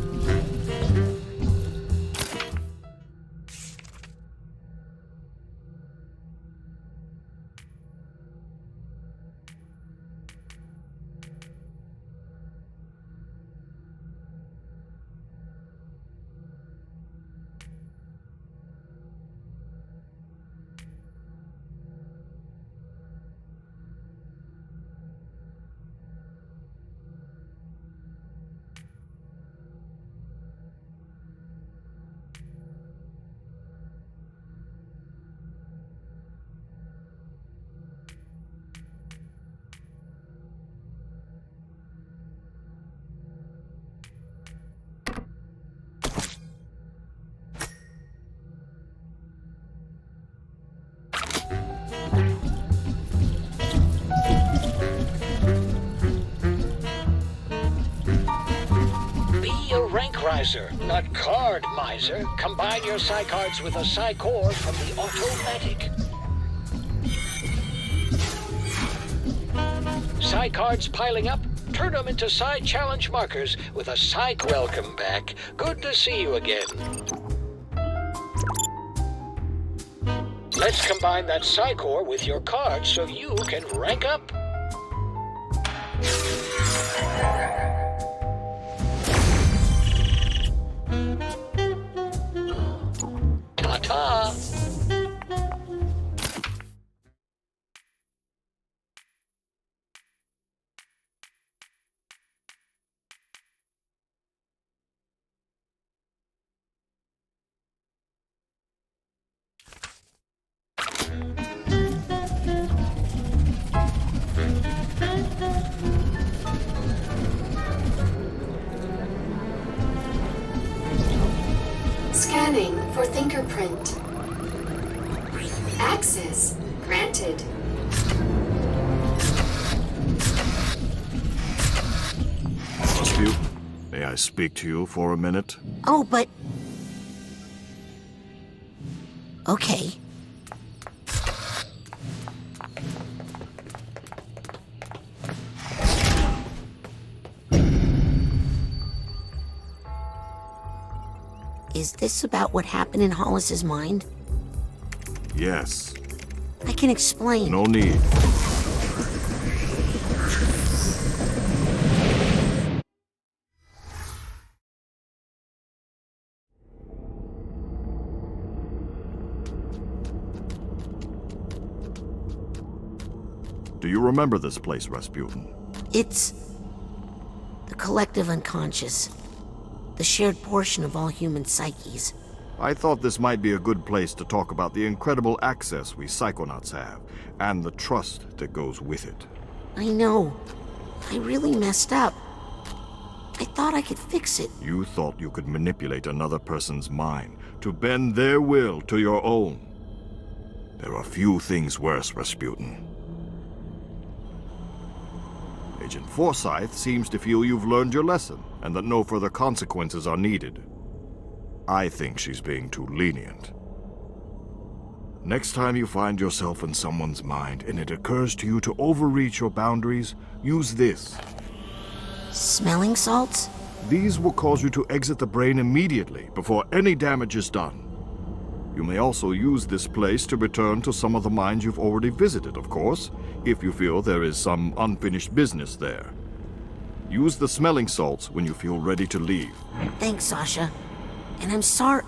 Be a rank riser, not card miser. Combine your Psy cards with a Psy core from the automatic. Psy cards piling up? Turn them into Psy challenge markers with a Psych welcome back. Good to see you again. Let's combine that Psy core with your cards so you can rank up. Ta-ta! Scanning for fingerprint. Access granted. Rasputin, may I speak to you for a minute? Oh, but... Okay. Is this about what happened in Hollis's mind? Yes. I can explain. No need. Do you remember this place, Rasputin? It's the collective unconscious, the shared portion of all human psyches. I thought this might be a good place to talk about the incredible access we Psychonauts have, and the trust that goes with it. I know. I really messed up. I thought I could fix it. You thought you could manipulate another person's mind to bend their will to your own. There are few things worse, Rasputin. Agent Forsyth seems to feel you've learned your lesson, and that no further consequences are needed. I think she's being too lenient. Next time you find yourself in someone's mind and it occurs to you to overreach your boundaries, use this. Smelling salts? These will cause you to exit the brain immediately, before any damage is done. You may also use this place to return to some of the mines you've already visited, of course, if you feel there is some unfinished business there. Use the smelling salts when you feel ready to leave. Thanks, Sasha. And I'm sorry.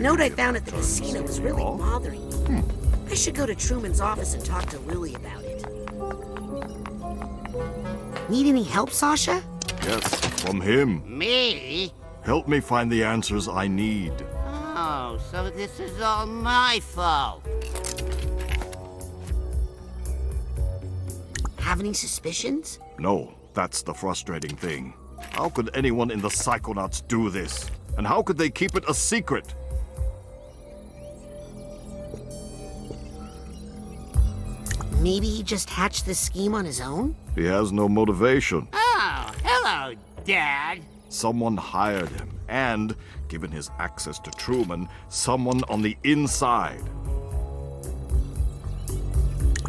note I found at the casino was really bothering me. I should go to Truman's office and talk to Lily about it. Need any help, Sasha? Yes, from him. Me? Help me find the answers I need. Oh, so this is all my fault. Have any suspicions? No, that's the frustrating thing. How could anyone in the Psychonauts do this? And how could they keep it a secret? Maybe he just hatched this scheme on his own? He has no motivation. Oh, hello, Dad. Someone hired him, and, given his access to Truman, someone on the inside.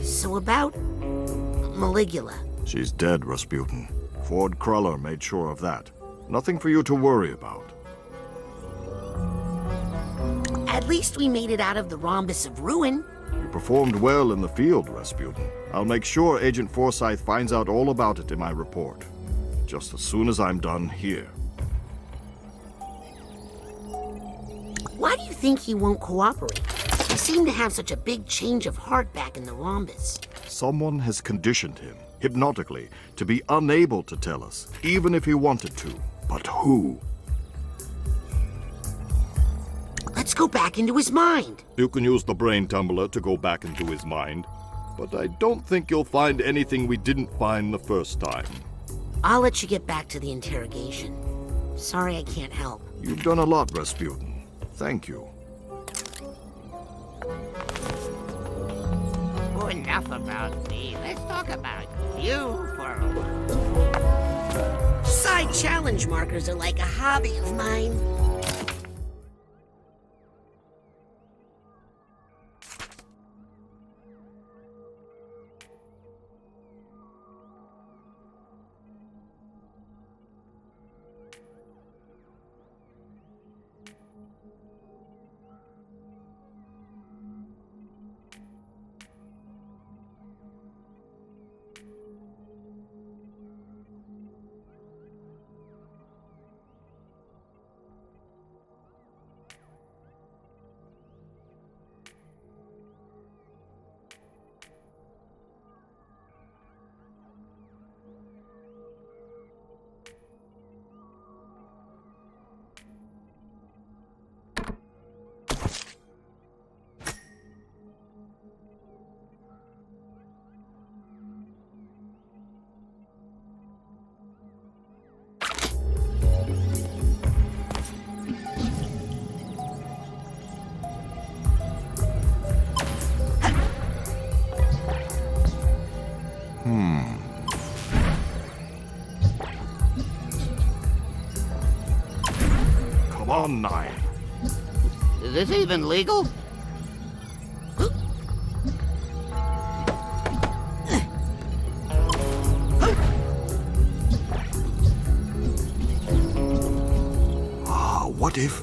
So about Maligula. She's dead, Rasputin. Ford Cruller made sure of that. Nothing for you to worry about. At least we made it out of the rhombus of ruin. You performed well in the field, Rasputin. I'll make sure Agent Forsyth finds out all about it in my report. Just as soon as I'm done here. Why do you think he won't cooperate? He seemed to have such a big change of heart back in the rhombus. Someone has conditioned him, hypnotically, to be unable to tell us, even if he wanted to. But who? Let's go back into his mind. You can use the brain tumbler to go back into his mind, but I don't think you'll find anything we didn't find the first time. I'll let you get back to the interrogation. Sorry I can't help. You've done a lot, Rasputin. Thank you. Oh, enough about me. Let's talk about you for a while. Side challenge markers are like a hobby of mine. Come on, Nine. Is this even legal? What if...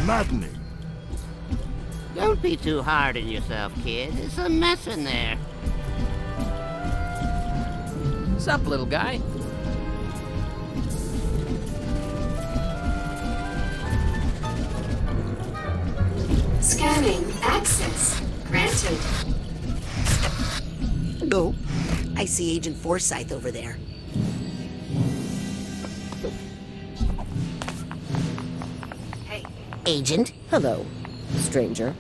Maddening. Don't be too hard on yourself, kid. There's a mess in there. Sup, little guy? Scanning. Access granted. Oh, I see Agent Forsyth over there. Hey. Agent? Hello, stranger.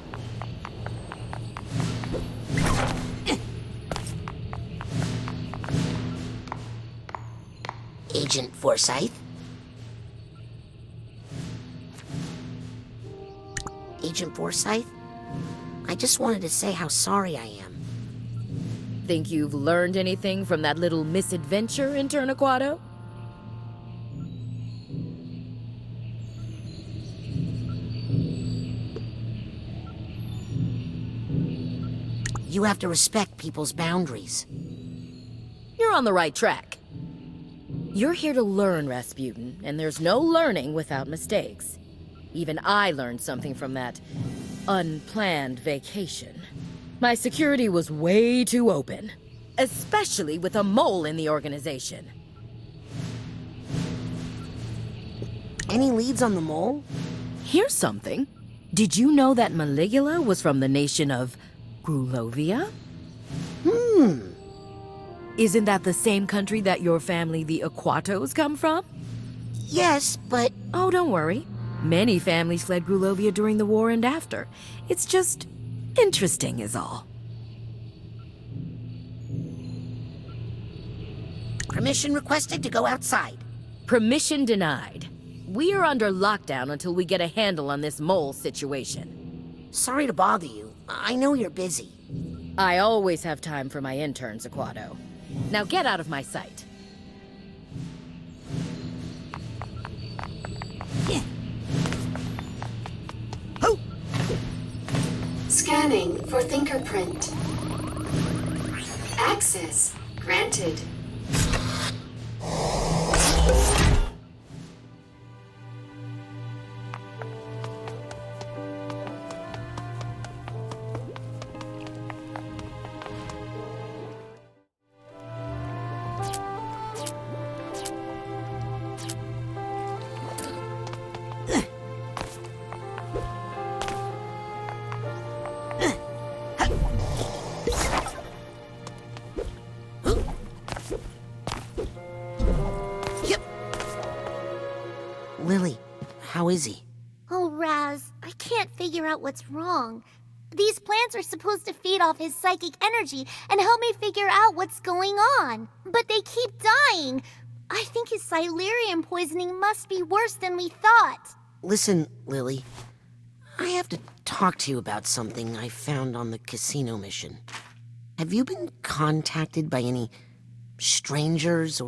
Agent Forsyth? Agent Forsyth? I just wanted to say how sorry I am. Think you've learned anything from that little misadventure in Turnaquato? You have to respect people's boundaries. You're on the right track. You're here to learn, Rasputin, and there's no learning without mistakes. Even I learned something from that unplanned vacation. My security was way too open, especially with a mole in the organization. Any leads on the mole? Here's something. Did you know that Maligula was from the nation of Grulovia? Isn't that the same country that your family, the Aquatos, come from? Yes, but... Oh, don't worry. Many families fled Grulovia during the war and after. It's just interesting is all. Permission requested to go outside. Permission denied. We are under lockdown until we get a handle on this mole situation. Sorry to bother you. I know you're busy. I always have time for my interns, Aquato. Now get out of my sight. Scanning for fingerprint. Access granted. Lily, how is he? Oh, Raz, I can't figure out what's wrong. These plants are supposed to feed off his psychic energy and help me figure out what's going on. But they keep dying. I think his Silurian poisoning must be worse than we thought. Listen, Lily. I have to talk to you about something I found on the casino mission. Have you been contacted by any strangers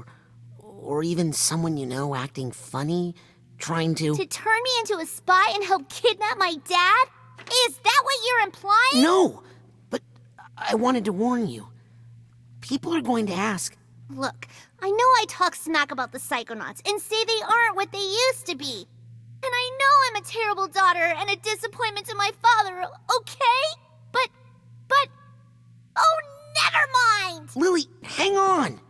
or even someone you know acting funny? Trying to turn me into a spy and help kidnap my dad? Is that what you're implying? No, but I wanted to warn you. People are going to ask. Look, I know I talk smack about the Psychonauts and say they aren't what they used to be. And I know I'm a terrible daughter and a disappointment to my father, okay? But, oh, never mind! Lily, hang on!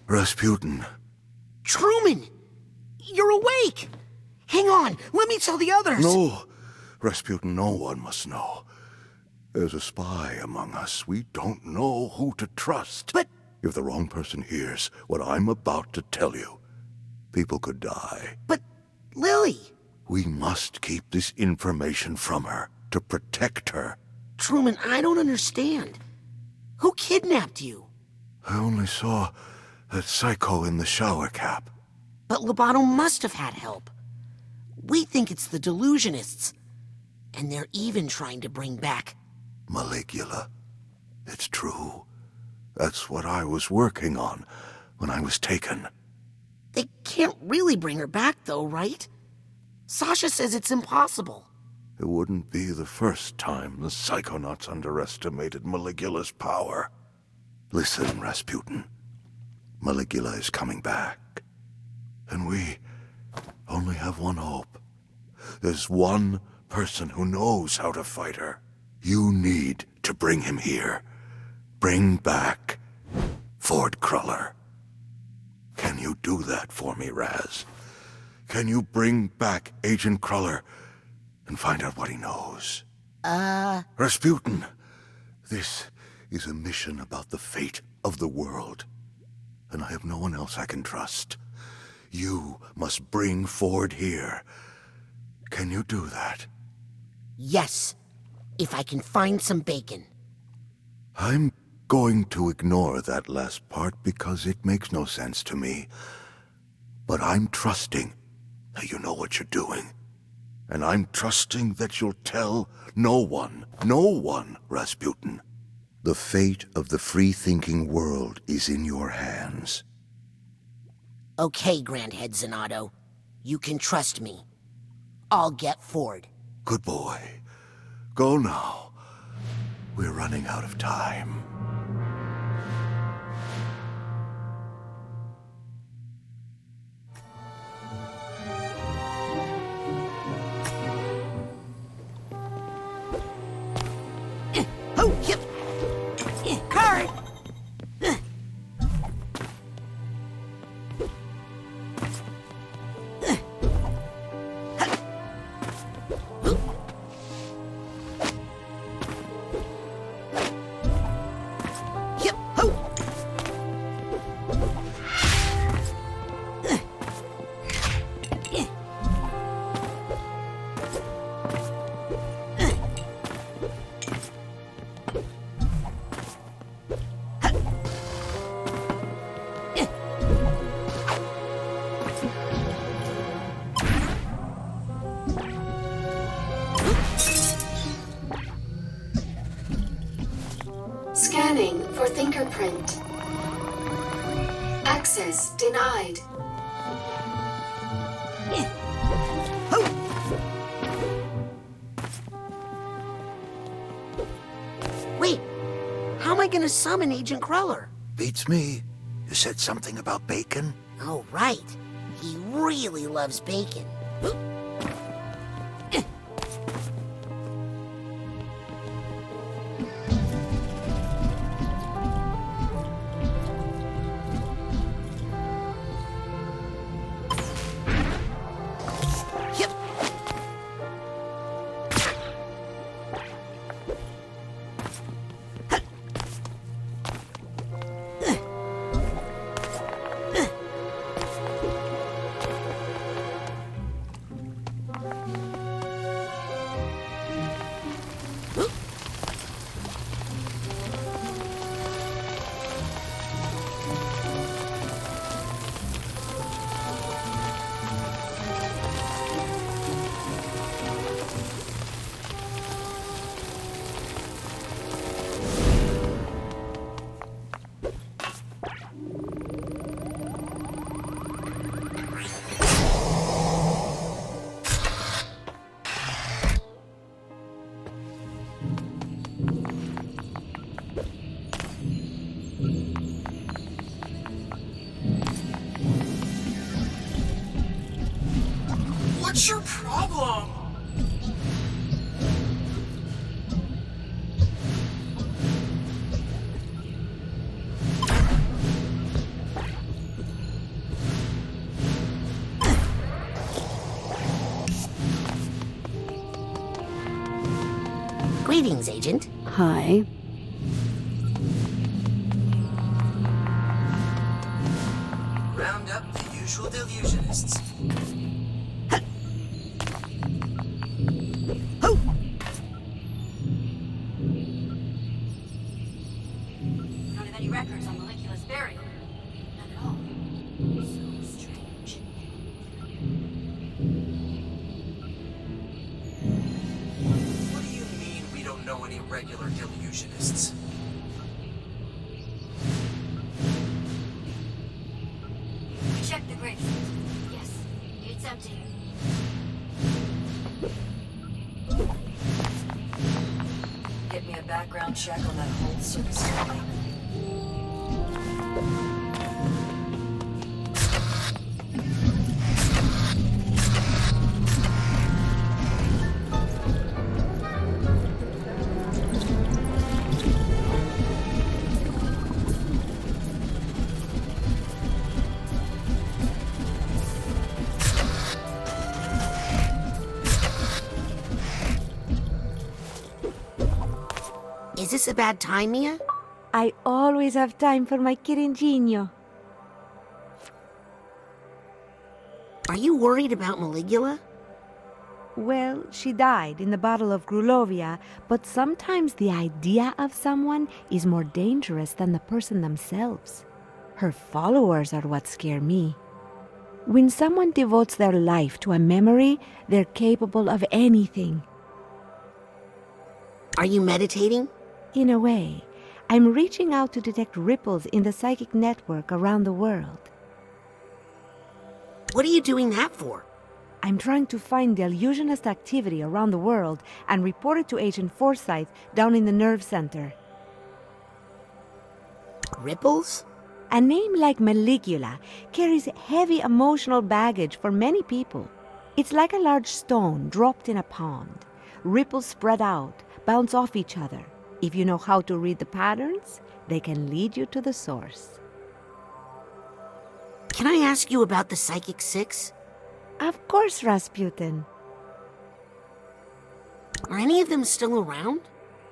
Rasputin. Truman! You're awake! Hang on, let me tell the others! No, Rasputin, no one must know. There's a spy among us. We don't know who to trust. But... if the wrong person hears what I'm about to tell you, people could die. But, Lily! We must keep this information from her to protect her. Truman, I don't understand. Who kidnapped you? I only saw that psycho in the shower cap. But Lobato must have had help. We think it's the delusionists. And they're even trying to bring back... Maligula. It's true. That's what I was working on when I was taken. They can't really bring her back, though, right? Sasha says it's impossible. It wouldn't be the first time the Psychonauts underestimated Maligula's power. Listen, Rasputin. Maligula is coming back. And we only have one hope. There's one person who knows how to fight her. You need to bring him here. Bring back Ford Cruller. Can you do that for me, Raz? Can you bring back Agent Cruller and find out what he knows? Rasputin, this is a mission about the fate of the world. And I have no one else I can trust. You must bring Ford here. Can you do that? Yes, if I can find some bacon. I'm going to ignore that last part because it makes no sense to me. But I'm trusting that you know what you're doing. And I'm trusting that you'll tell no one, Rasputin. The fate of the free-thinking world is in your hands. Okay, Grandhead Zanotto. You can trust me. I'll get Ford. Good boy. Go now. We're running out of time. Oh, yep. Card! fingerprint. Access denied. Wait, how am I gonna summon Agent Cruller? Beats me. You said something about bacon? Oh, right. He really loves bacon. What's your problem? Greetings, Agent. Hi. Round up the usual delusionists. Don't have any records on Molecula's burial. None at all. So strange. What do you mean we don't know any regular delusionists? We checked the grave. Yes, it's empty. Get me a background check on that whole circus family. Is this a bad time, Mia? I always have time for my Kirinjinho. Are you worried about Maligula? Well, she died in the Battle of Grulovia, but sometimes the idea of someone is more dangerous than the person themselves. Her followers are what scare me. When someone devotes their life to a memory, they're capable of anything. Are you meditating? In a way, I'm reaching out to detect ripples in the psychic network around the world. What are you doing that for? I'm trying to find the illusionist activity around the world and report it to Agent Forsyth down in the nerve center. Ripples? A name like Maligula carries heavy emotional baggage for many people. It's like a large stone dropped in a pond. Ripples spread out, bounce off each other. If you know how to read the patterns, they can lead you to the source. Can I ask you about the Psychic Six? Of course, Rasputin. Are any of them still around?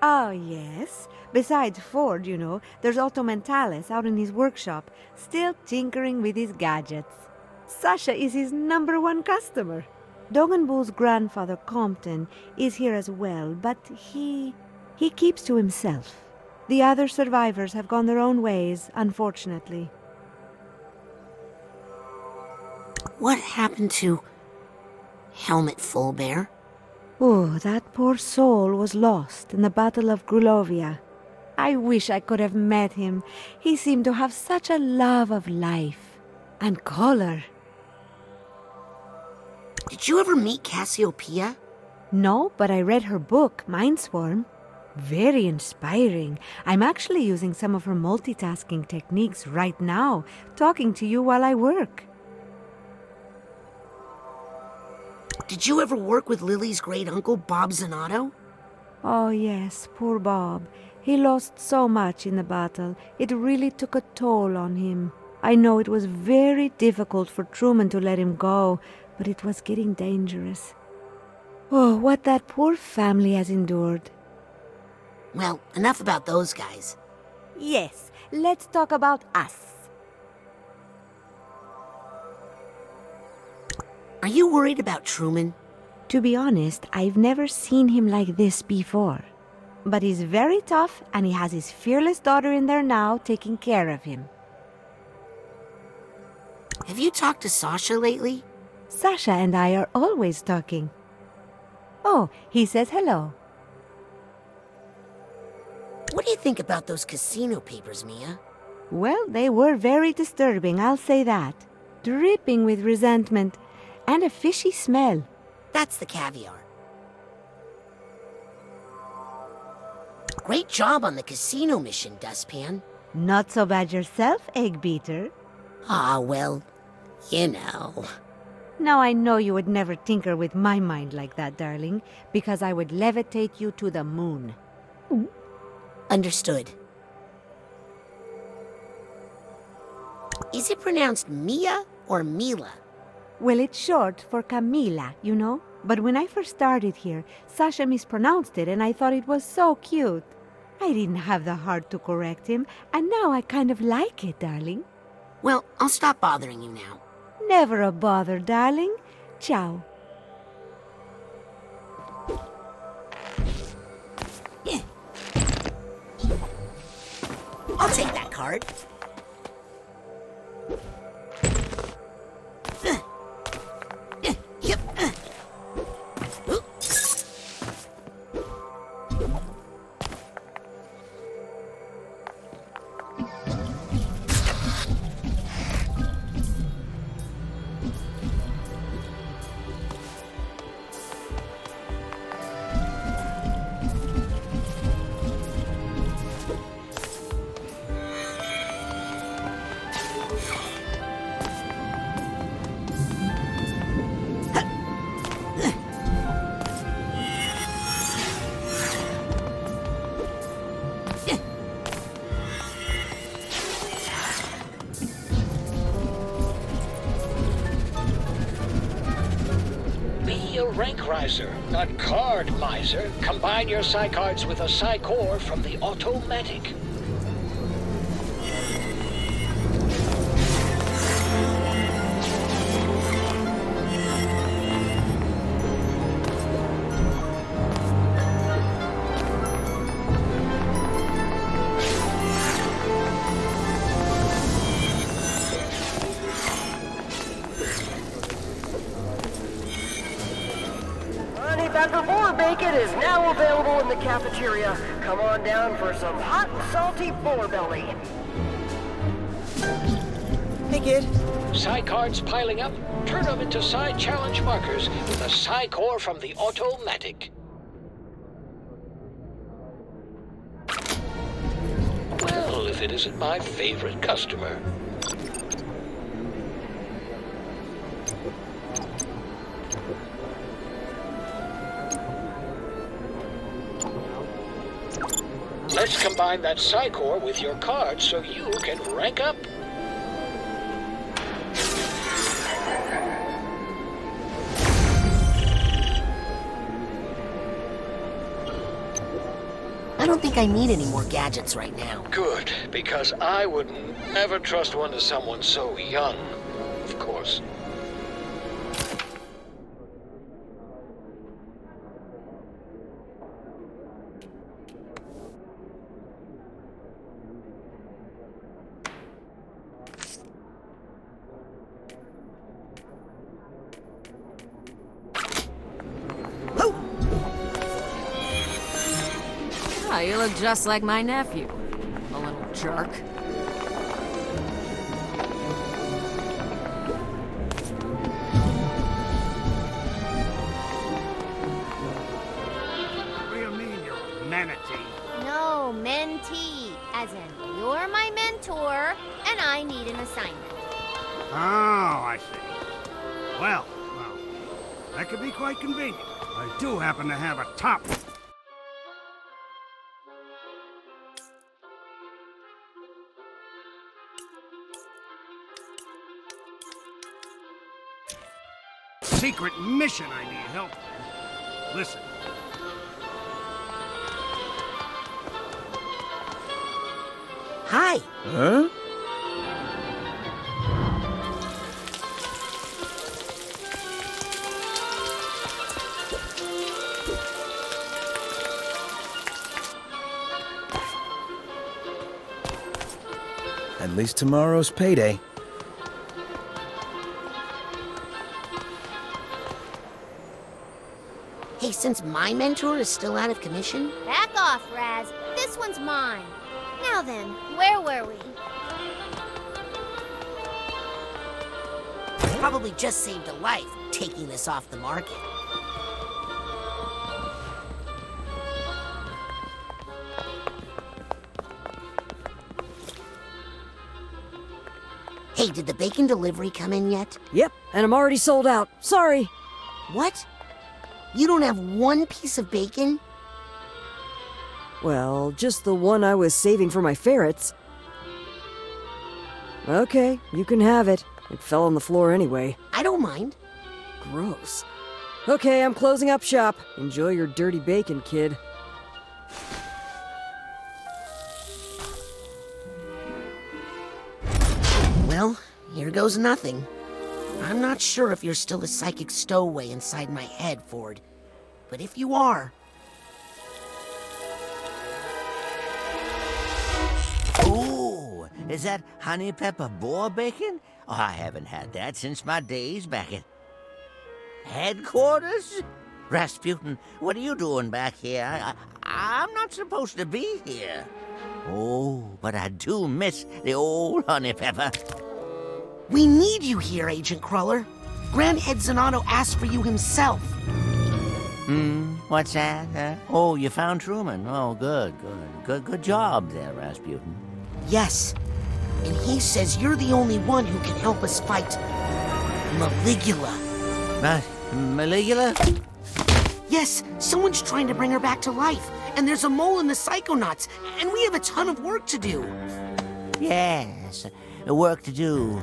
Oh, yes. Besides Ford, you know, there's Otto Mentalis out in his workshop, still tinkering with his gadgets. Sasha is his #1 customer. Dogenbull's grandfather, Compton, is here as well, but he keeps to himself. The other survivors have gone their own ways, unfortunately. What happened to Helmut Fullbear? Oh, that poor soul was lost in the Battle of Grulovia. I wish I could have met him. He seemed to have such a love of life and color. Did you ever meet Cassiopeia? No, but I read her book, Mindswarm. Very inspiring. I'm actually using some of her multitasking techniques right now, talking to you while I work. Did you ever work with Lily's great-uncle, Bob Zanotto? Oh yes, poor Bob. He lost so much in the battle. It really took a toll on him. I know it was very difficult for Truman to let him go, but it was getting dangerous. Oh, what that poor family has endured. Well, enough about those guys. Yes, let's talk about us. Are you worried about Truman? To be honest, I've never seen him like this before. But he's very tough, and he has his fearless daughter in there now taking care of him. Have you talked to Sasha lately? Sasha and I are always talking. Oh, he says hello. What do you think about those casino papers, Mia? Well, they were very disturbing, I'll say that. Dripping with resentment and a fishy smell. That's the caviar. Great job on the casino mission, Dustpan. Not so bad yourself, Egg Beater. Ah, well, you know. Now I know you would never tinker with my mind like that, darling, because I would levitate you to the moon. Understood. Is it pronounced Mia or Mila? Well, it's short for Camila, you know? But when I first started here, Sasha mispronounced it and I thought it was so cute. I didn't have the heart to correct him, and now I kind of like it, darling. Well, I'll stop bothering you now. Never a bother, darling. Ciao. I'll take that card. Yep. Be a rank riser, not card miser. Combine your Psy cards with a Psy core from the automatic. Honey Badger 4 bacon is now available in the cafeteria. Come on down for some hot and salty boar belly. Hey, kid. Psy cards piling up? Turn them into Psy challenge markers with a Psy core from the automatic. Well, if it isn't my favorite customer. Let's combine that Psy core with your card so you can rank up. I don't think I need any more gadgets right now. Good, because I would never trust one to someone so young, of course. you look just like my nephew. A little jerk. What do you mean you're a manatee? No, mentee. As in, you're my mentor, and I need an assignment. Oh, I see. Well, that could be quite convenient. I do happen to have a top. Secret mission I need help with. Listen. Hi. Huh? At least tomorrow's payday. Hey, since my mentor is still out of commission... Back off, Raz. This one's mine. Now then, where were we? Probably just saved a life, taking this off the market. Hey, did the bacon delivery come in yet? Yep, and I'm already sold out. Sorry. What? You don't have one piece of bacon? Well, just the one I was saving for my ferrets. Okay, you can have it. It fell on the floor anyway. I don't mind. Gross. Okay, I'm closing up shop. Enjoy your dirty bacon, kid. Well, here goes nothing. I'm not sure if you're still a psychic stowaway inside my head, Ford. But if you are... Ooh, is that honey pepper boar bacon? Oh, I haven't had that since my days back at headquarters. Rasputin, what are you doing back here? I'm not supposed to be here. Oh, but I do miss the old honey pepper. We need you here, Agent Cruller. Grand Head Zanotto asked for you himself. What's that? Oh, you found Truman. Oh, good job there, Rasputin. Yes, and he says you're the only one who can help us fight Maligula. Maligula? Yes, someone's trying to bring her back to life, and there's a mole in the Psychonauts, and we have a ton of work to do. Yes, work to do.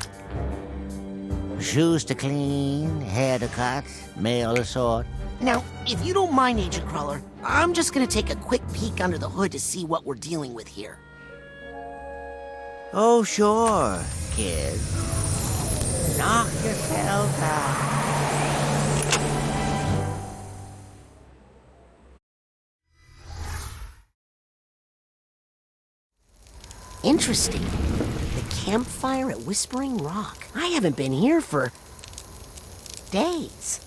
Shoes to clean, hair to cut, mail to sort. Now, if you don't mind, Agent Cruller, I'm just gonna take a quick peek under the hood to see what we're dealing with here. Oh, sure, kid. Knock yourself out. Interesting. The campfire at Whispering Rock. I haven't been here for days.